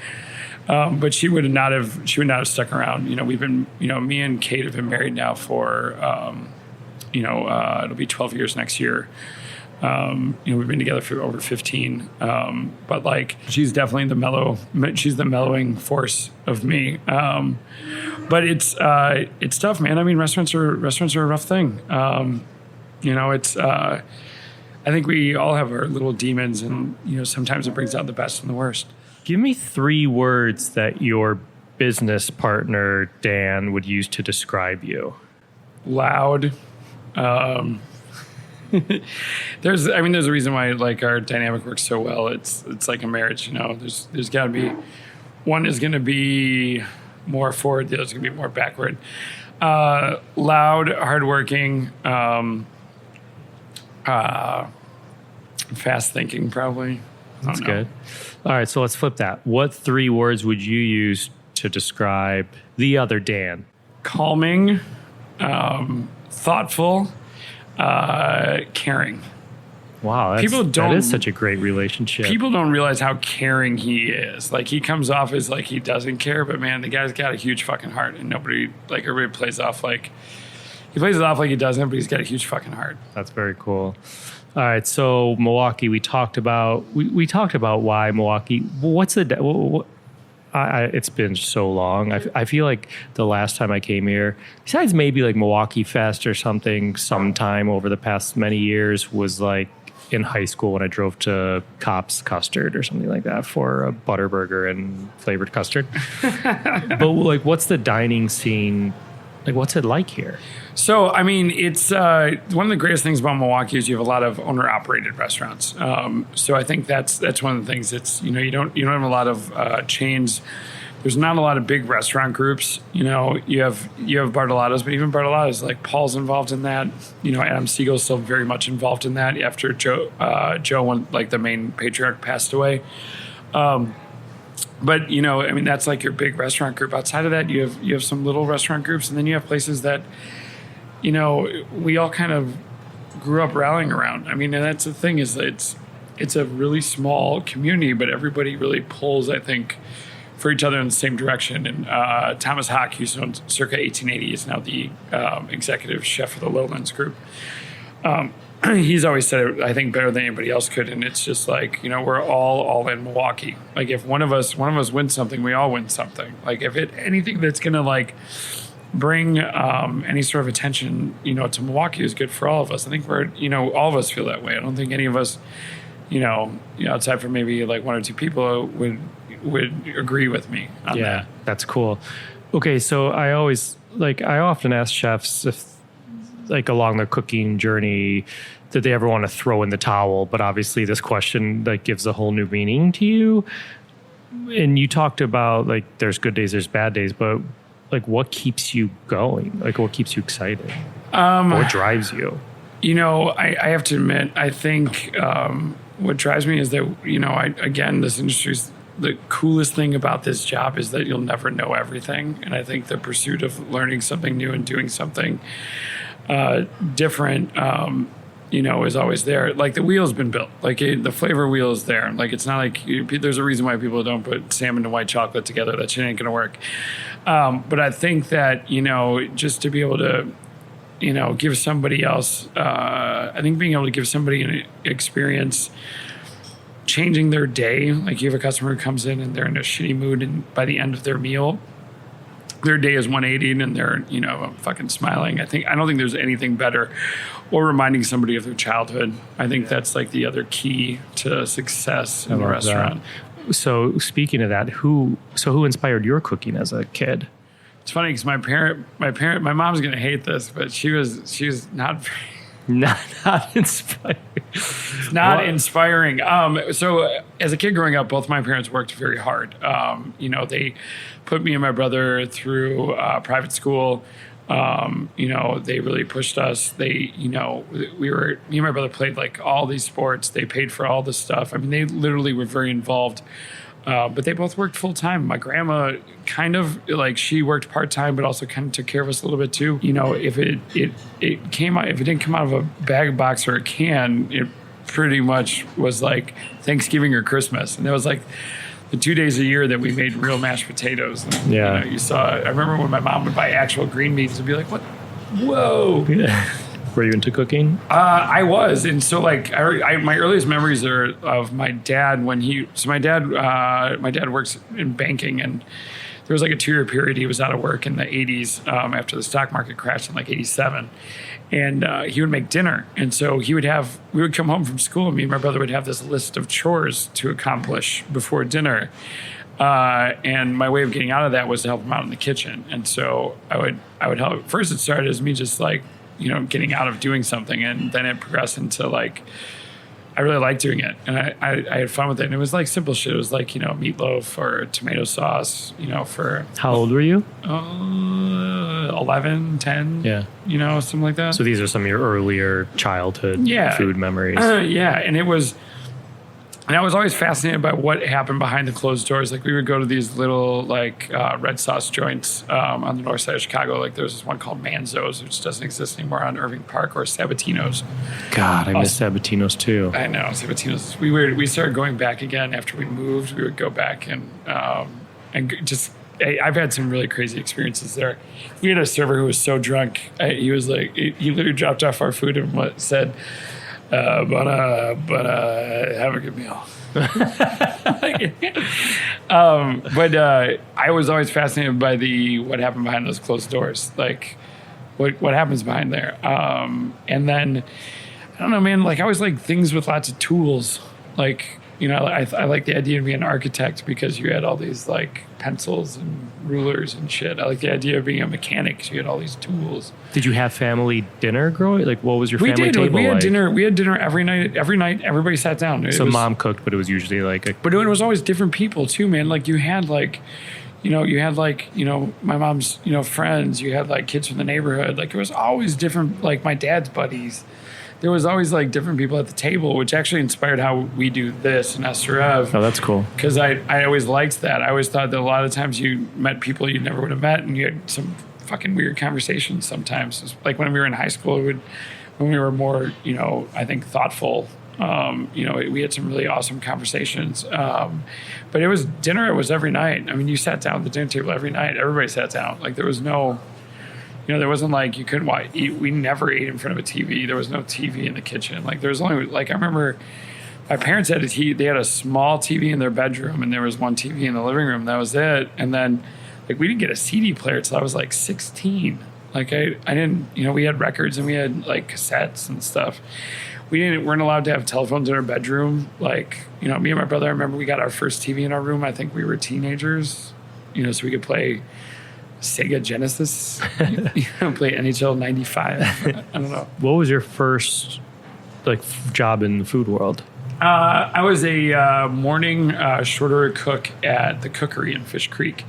Speaker 2: But she would not have stuck around. We've been, me and Kate have been married now for, it'll be 12 years next year. We've been together for over 15. But like, she's definitely she's the mellowing force of me. But it's tough, man. I mean, restaurants are a rough thing. I think we all have our little demons, and sometimes it brings out the best and the worst.
Speaker 1: Give me 3 words that your business partner Dan would use to describe you.
Speaker 2: Loud. There's a reason why like our dynamic works so well. It's like a marriage. There's got to be one is going to be more forward, the other's going to be more backward. Loud, hardworking. Fast thinking, probably.
Speaker 1: That's good. All right, so let's flip that. What 3 words would you use to describe the other Dan?
Speaker 2: Calming, thoughtful, caring.
Speaker 1: Wow, that is such a great relationship.
Speaker 2: People don't realize how caring he is. Like, he comes off as like he doesn't care, but man, the guy's got a huge fucking heart, and everybody plays off like he plays it off like he doesn't, but he's got a huge fucking heart.
Speaker 1: That's very cool. All right, so Milwaukee, we talked about why Milwaukee. It's been so long. I feel like the last time I came here, besides maybe like Milwaukee Fest or something, sometime over the past many years, was like in high school when I drove to Kopp's Custard or something like that for a Butterburger and flavored custard. But like, what's the dining scene? Like, what's it like here?
Speaker 2: So, I mean, it's one of the greatest things about Milwaukee is you have a lot of owner-operated restaurants. So I think that's one of the things. It's you don't have a lot of chains. There's not a lot of big restaurant groups. You have Bartolotta's, but even Bartolotta's, like Paul's involved in that. Adam Siegel's still very much involved in that after Joe, when like the main patriarch passed away. But that's like your big restaurant group. Outside of that, you have some little restaurant groups, and then you have places that we all kind of grew up rallying around. I mean, and that's the thing is that it's a really small community, but everybody really pulls, I think, for each other in the same direction. And Thomas Hock, who's known circa 1880, is now the executive chef of the Lowlands Group. He's always said it, I think, better than anybody else could. And it's just like, we're all in Milwaukee. Like, if one of us wins something, we all win something. Like, if anything that's going to like bring any sort of attention, to Milwaukee is good for all of us. I think we're, all of us feel that way. I don't think any of us, outside from maybe like 1 or 2 people would agree with me on that.
Speaker 1: Yeah, that's cool. Okay, so I often ask chefs if, like, along their cooking journey, did they ever want to throw in the towel? But obviously this question like gives a whole new meaning to you. And you talked about like there's good days, there's bad days, but like what keeps you going? Like what keeps you excited? What drives you?
Speaker 2: I have to admit, I think what drives me is that, this industry's the coolest thing about this job is that you'll never know everything. And I think the pursuit of learning something new and doing something different, is always there. Like the wheel's been built. Like the flavor wheel is there. Like it's not like there's a reason why people don't put salmon and white chocolate together. That shit ain't gonna work. But I think that just to be able to give somebody else, I think being able to give somebody an experience, changing their day. Like you have a customer who comes in and they're in a shitty mood, and by the end of their meal, their day is 180 and they're, fucking smiling. I don't think there's anything better, or reminding somebody of their childhood. I think that's like the other key to success in a restaurant.
Speaker 1: That. So speaking of that, who inspired your cooking as a kid?
Speaker 2: It's funny because my mom's going to hate this, but she was not very,
Speaker 1: not inspiring.
Speaker 2: Not inspiring. So as a kid growing up, both my parents worked very hard. They put me and my brother through private school. They really pushed us. Me and my brother played like all these sports. They paid for all this stuff. I mean, they literally were very involved. But they both worked full time. My grandma kind of like she worked part time, but also kind of took care of us a little bit too. If it didn't come out of a bag box or a can, it pretty much was like Thanksgiving or Christmas, and it was like the 2 days a year that we made real mashed potatoes. And, I remember when my mom would buy actual green beans and be like, "What? Whoa!"
Speaker 1: Yeah. Were you into cooking?
Speaker 2: I was, and so like my earliest memories are of my dad when my dad works in banking, and there was like a 2-year period he was out of work in the 80s after the stock market crashed in like 87, and he would make dinner, and so we would come home from school, and me and my brother would have this list of chores to accomplish before dinner. And my way of getting out of that was to help him out in the kitchen. And so I would help. First, it started as me just like, getting out of doing something. And then it progressed into like, I really liked doing it. And I had fun with it. And it was like simple shit. It was like, meatloaf or tomato sauce, for.
Speaker 1: How old were you?
Speaker 2: 11, 10.
Speaker 1: Yeah.
Speaker 2: Something like that.
Speaker 1: So these are some of your earlier childhood food memories.
Speaker 2: Yeah. And I was always fascinated by what happened behind the closed doors. Like we would go to these little like red sauce joints on the north side of Chicago. Like there's this one called Manzo's, which doesn't exist anymore, on Irving Park, or Sabatino's.
Speaker 1: God, I miss Sabatino's too.
Speaker 2: I know, Sabatino's. We started going back again after we moved. We would go back and just. I've had some really crazy experiences there. We had a server who was so drunk. He was like, he literally dropped off our food and said, but have a good meal. But I was always fascinated by what happened behind those closed doors. Like what happens behind there. And then, I don't know, man, like I always like things with lots of tools. Like, I like the idea of being an architect because you had all these like pencils and rulers and shit. I like the idea of being a mechanic because you had all these tools.
Speaker 1: Did you have family dinner growing? Like, what was your family table like?
Speaker 2: We had dinner. We had dinner every night. Every night, everybody sat down.
Speaker 1: Mom cooked, but it was usually like
Speaker 2: But it was always different people too, man. Like you had like, my mom's, friends. You had like kids from the neighborhood. Like it was always different. Like my dad's buddies. There was always like different people at the table, which actually inspired how we do this in EsterEv.
Speaker 1: Oh, that's cool.
Speaker 2: Because I always liked that. I always thought that a lot of times you met people you never would have met, and you had some fucking weird conversations sometimes. It's like when we were in high school, when we were more, I think thoughtful, we had some really awesome conversations. But it was dinner. It was every night. I mean, you sat down at the dinner table every night. Everybody sat down. Like there was no... there wasn't like you couldn't eat. We never ate in front of a TV. There was no TV in the kitchen. Like there was only like I remember my parents had they had a small TV in their bedroom, and there was one TV in the living room. That was it. And then like we didn't get a CD player until I was like 16. Like I didn't. We had records and we had like cassettes and stuff. Weren't allowed to have telephones in our bedroom. Like me and my brother. I remember we got our first TV in our room. I think we were teenagers. So we could play Sega Genesis, play NHL 95. I don't know.
Speaker 1: What was your first job in the food world?
Speaker 2: I was a morning short order cook at the cookery in Fish Creek.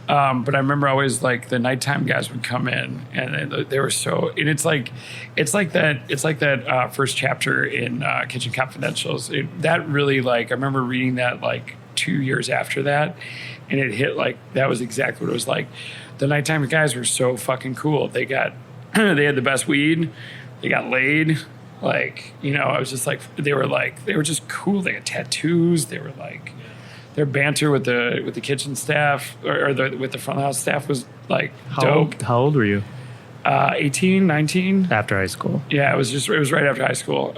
Speaker 2: But I remember always like the nighttime guys would come in, and they were so. And it's like that first chapter in Kitchen Confidentials. That really like I remember reading that like 2 years after that, and it hit like that was exactly what it was like. The nighttime guys were so fucking cool. They had the best weed. They got laid. Like, I was just like, they were just cool. They had tattoos. They were like, their banter with the kitchen staff with the front house staff was like dope.
Speaker 1: How old were you?
Speaker 2: 18, 19.
Speaker 1: After high school.
Speaker 2: Yeah, it was right after high school.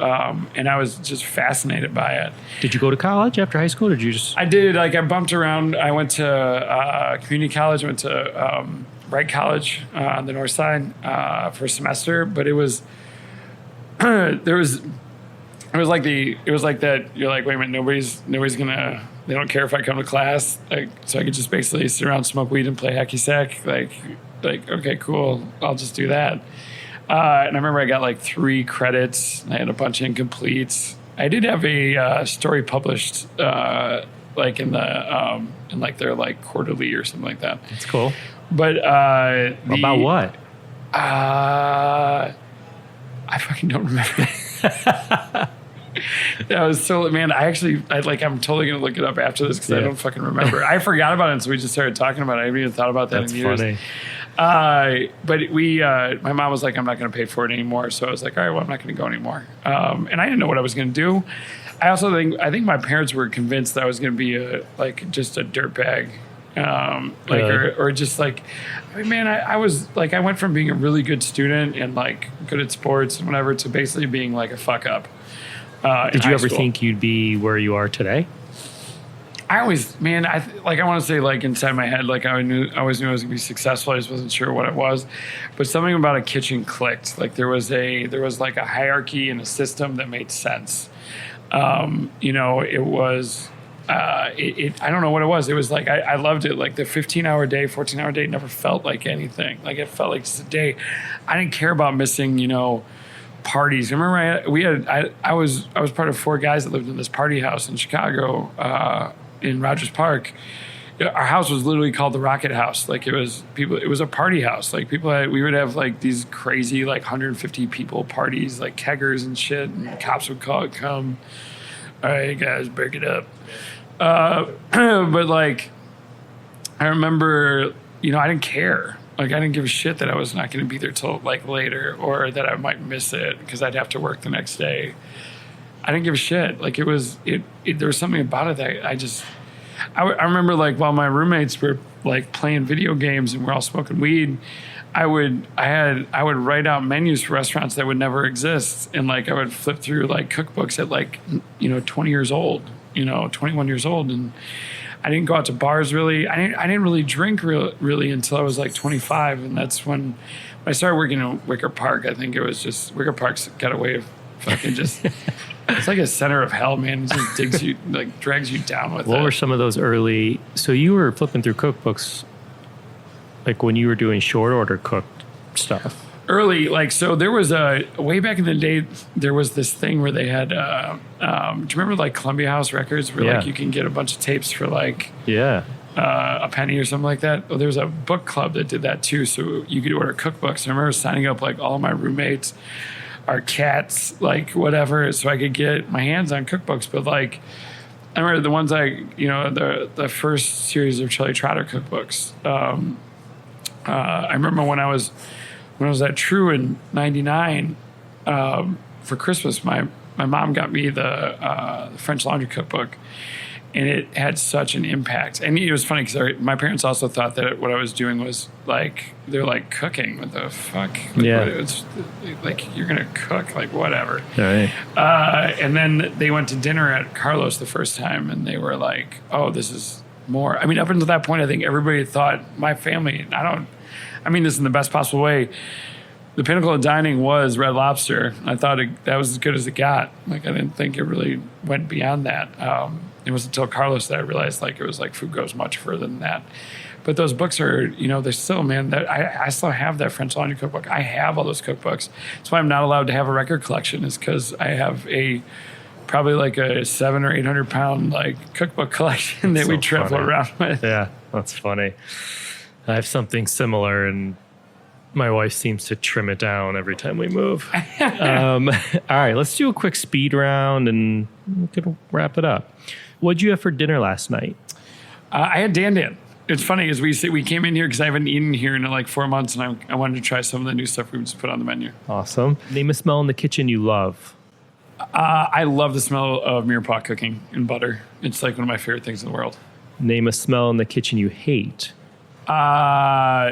Speaker 2: And I was just fascinated by it.
Speaker 1: Did you go to college after high school, or did you just...
Speaker 2: I did. Like, I bumped around. I went to community college. I went to Wright College on the north side for a semester. But it was... It was like that. You're like, wait a minute, nobody's gonna... They don't care if I come to class. Like, so I could just basically sit around, smoke weed, and play hacky sack. Like, okay, cool. I'll just do that. And I remember I got like 3 credits. I had a bunch of incompletes. I did have a story published, like in their like quarterly or something like that.
Speaker 1: That's cool.
Speaker 2: But
Speaker 1: about what?
Speaker 2: I fucking don't remember. That was so, man, I'm totally going to look it up after this because I don't fucking remember. I forgot about it, so we just started talking about it. I haven't even thought about that in years. That's funny. But my mom was like, I'm not going to pay for it anymore. So I was like, all right, well, I'm not going to go anymore. And I didn't know what I was going to do. I think my parents were convinced that I was going to be just a dirtbag or just like, I mean, man, I was like, I went from being a really good student and like good at sports and whatever to basically being like a fuck up.
Speaker 1: Did you ever think you'd be where you are today?
Speaker 2: I always, man, I want to say like inside my head, like I always knew I was gonna be successful. I just wasn't sure what it was, but something about a kitchen clicked. Like there was like a hierarchy and a system that made sense. It was, I don't know what it was. It was like, I loved it. Like the 15-hour day, 14-hour day never felt like anything. Like it felt like just a day. I didn't care about missing, parties. Remember I was part of 4 guys that lived in this party house in Chicago, in Rogers Park. Our house was literally called the Rocket House. Like it was a party house. Like we would have like these crazy, like 150 people parties, like keggers and shit. And cops would come. All right, guys, break it up. But like, I remember, I didn't care. Like I didn't give a shit that I was not going to be there till like later, or that I might miss it because I'd have to work the next day. I didn't give a shit. Like there was something about it that I remember like while my roommates were like playing video games and we're all smoking weed, I would write out menus for restaurants that would never exist. And like, I would flip through like cookbooks at like, 20 years old, 21 years old. And I didn't go out to bars really. I didn't really drink really until I was like 25. And that's when I started working in Wicker Park. I think it was just Wicker Park's got a way of fucking just, it's like a center of hell, man. It just digs you, like drags you down with it.
Speaker 1: What were some of those early, so you were flipping through cookbooks like when you were doing short order cooked stuff?
Speaker 2: Early, like, so there was way back in the day, there was this thing where they had, do you remember like Columbia House Records where like you can get a bunch of tapes for like a penny or something like that? Well, there was a book club that did that too. So you could order cookbooks. I remember signing up like all my roommates, our cats, like whatever, so I could get my hands on cookbooks. But like, I remember the ones the first series of Charlie Trotter cookbooks. I remember when I was at True in '99, for Christmas, my mom got me the French Laundry cookbook, and it had such an impact. And it was funny because my parents also thought that what I was doing was like, they're like, cooking. What the fuck? Like, it's like, you're gonna cook, like whatever.
Speaker 1: Right.
Speaker 2: And then they went to dinner at Carlos the first time, and they were like, "Oh, this is more." I mean, up until that point, I think everybody thought, my family. I mean this in the best possible way. The pinnacle of dining was Red Lobster. I thought that was as good as it got. Like, I didn't think it really went beyond that. It was until Carlos that I realized like it was like food goes much further than that. But those books are, they're still, man, I still have that French Laundry cookbook. I have all those cookbooks. That's why I'm not allowed to have a record collection, is because I have probably like a 700 or 800 pound like cookbook collection that we travel around with.
Speaker 1: Yeah, that's funny. I have something similar, and my wife seems to trim it down every time we move. All right, let's do a quick speed round and we could wrap it up. What'd you have for dinner last night?
Speaker 2: I had DanDan. It's funny, as we came in here because I haven't eaten here in like 4 months, and I wanted to try some of the new stuff we just put on the menu.
Speaker 1: Awesome. Name a smell in the kitchen you love.
Speaker 2: I love the smell of mirror pot cooking in butter. It's like one of my favorite things in the world.
Speaker 1: Name a smell in the kitchen you hate.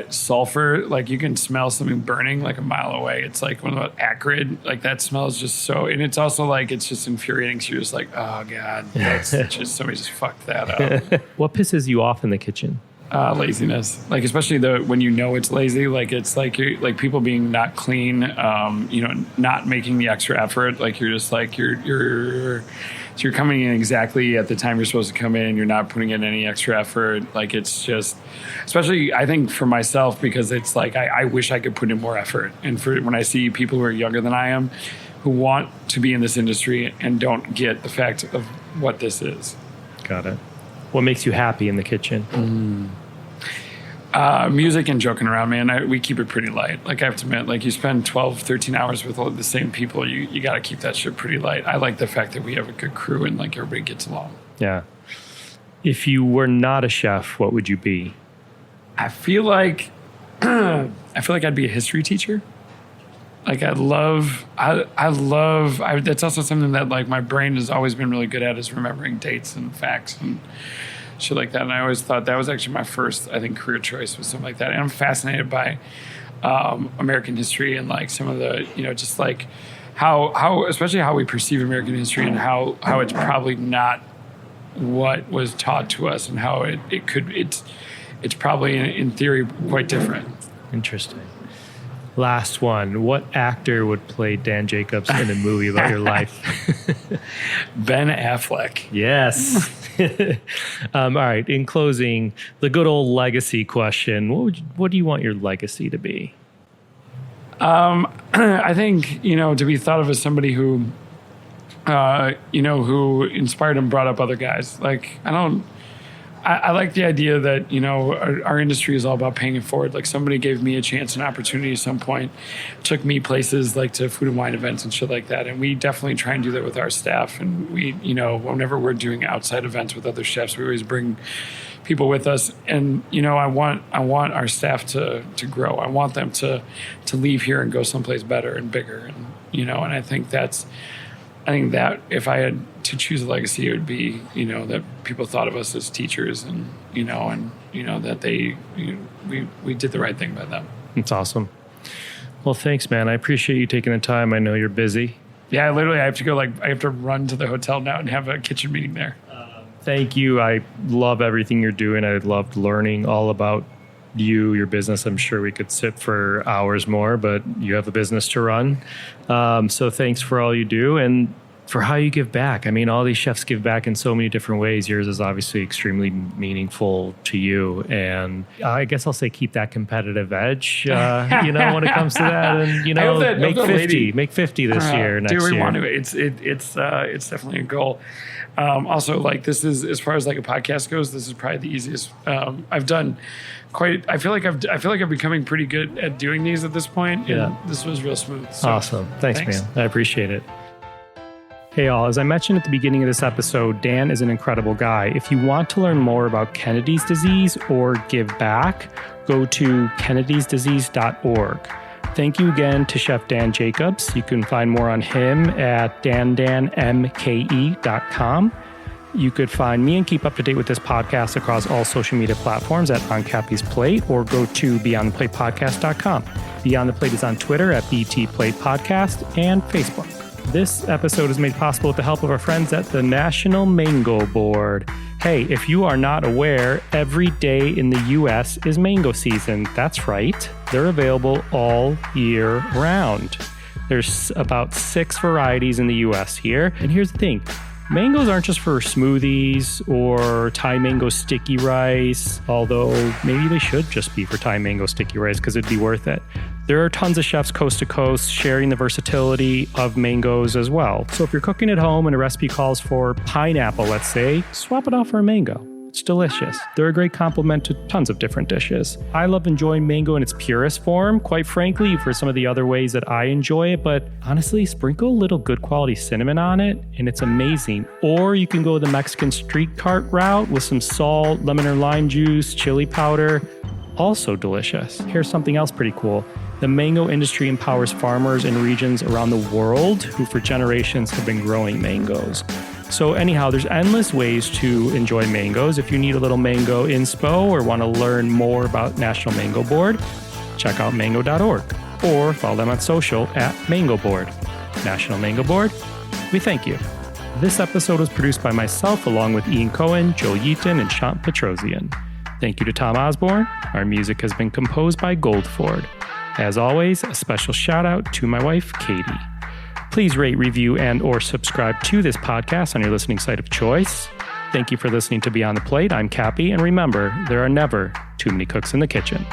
Speaker 2: Sulfur, like you can smell something burning like a mile away. It's like one of the acrid, like that smells just so, and it's also like, it's just infuriating. So you're just like, oh God, that's just, somebody just fucked that up.
Speaker 1: What pisses you off in the kitchen?
Speaker 2: Laziness, like especially when it's lazy, like it's like you're like people being not clean, not making the extra effort. Like you're just like so you're coming in exactly at the time you're supposed to come in. You're not putting in any extra effort. Like it's just, especially I think for myself, because it's like I wish I could put in more effort. And for when I see people who are younger than I am, who want to be in this industry and don't get the fact of what this is.
Speaker 1: Got it. What makes you happy in the kitchen?
Speaker 2: Music and joking around, man. We keep it pretty light. Like I have to admit, like you spend 12, 13 hours with all the same people, you got to keep that shit pretty light. I like the fact that we have a good crew and like everybody gets along.
Speaker 1: Yeah. If you were not a chef, what would you be?
Speaker 2: I feel like I'd be a history teacher. Like that's also something that like my brain has always been really good at, is remembering dates and facts. And shit like that. And I always thought that was actually my first, I think, career choice was something like that. And I'm fascinated by American history and like some of the, just like how especially how we perceive American history and how it's probably not what was taught to us and how it's probably in theory quite different.
Speaker 1: Interesting. Last one. What actor would play Dan Jacobs in a movie about your life?
Speaker 2: Ben Affleck.
Speaker 1: Yes. All right. In closing, the good old legacy question. What do you want your legacy to be?
Speaker 2: I think, to be thought of as somebody who, who inspired and brought up other guys. Like, I like the idea that, our industry is all about paying it forward. Like somebody gave me a chance, an opportunity at some point, took me places like to food and wine events and shit like that. And we definitely try and do that with our staff. And we, whenever we're doing outside events with other chefs, we always bring people with us. And, I want our staff to grow. I want them to leave here and go someplace better and bigger. And, and I think that if I had to choose a legacy, it would be, that people thought of us as teachers and, that we did the right thing by them.
Speaker 1: That's awesome. Well, thanks, man. I appreciate you taking the time. I know you're busy.
Speaker 2: Yeah, literally, I have to go, I have to run to the hotel now and have a kitchen meeting there.
Speaker 1: Thank you. I love everything you're doing. I loved learning all about you, your business. I'm sure we could sit for hours more, but you have a business to run. So thanks for all you do and for how you give back. I mean, all these chefs give back in so many different ways. Yours is obviously extremely meaningful to you. And I guess I'll say keep that competitive edge, when it comes to that. And, make 50 this year, next year.
Speaker 2: Do we want to? It's definitely a goal. Also, this is, as far as a podcast goes, this is probably the easiest. I've done I feel like I'm becoming pretty good at doing these at this point. And this was real smooth. So,
Speaker 1: awesome. Thanks, man. I appreciate it. Hey all, as I mentioned at the beginning of this episode, Dan is an incredible guy. If you want to learn more about Kennedy's disease or give back, go to kennedysdisease.org. Thank you again to Chef Dan Jacobs. You can find more on him at dandanmke.com. You could find me and keep up to date with this podcast across all social media platforms at On Cappy's Plate or go to beyondtheplatepodcast.com. Beyond the Plate is on Twitter at BT Plate Podcast and Facebook. This episode is made possible with the help of our friends at the National Mango Board. Hey, if you are not aware, every day in the U.S. is mango season. That's right. They're available all year round. There's about 6 varieties in the U.S. here. And here's the thing. Mangoes aren't just for smoothies or Thai mango sticky rice, although maybe they should just be for Thai mango sticky rice because it'd be worth it. There are tons of chefs coast to coast sharing the versatility of mangoes as well. So if you're cooking at home and a recipe calls for pineapple, let's say, swap it out for a mango. It's delicious. They're a great complement to tons of different dishes. I love enjoying mango in its purest form, quite frankly, for some of the other ways that I enjoy it, but honestly, sprinkle a little good quality cinnamon on it, and it's amazing. Or you can go the Mexican street cart route with some salt, lemon or lime juice, chili powder. Also delicious. Here's something else pretty cool. The mango industry empowers farmers in regions around the world who for generations have been growing mangoes. So anyhow, there's endless ways to enjoy mangoes. If you need a little mango inspo or want to learn more about National Mango Board, check out mango.org or follow them on social at Mango Board. National Mango Board, we thank you. This episode was produced by myself along with Ian Cohen, Joel Yeaton, and Shant Petrosian. Thank you to Tom Osborne. Our music has been composed by Goldford. As always, a special shout out to my wife, Katie. Please rate, review, and or subscribe to this podcast on your listening site of choice. Thank you for listening to Beyond the Plate. I'm Cappy, and remember, there are never too many cooks in the kitchen.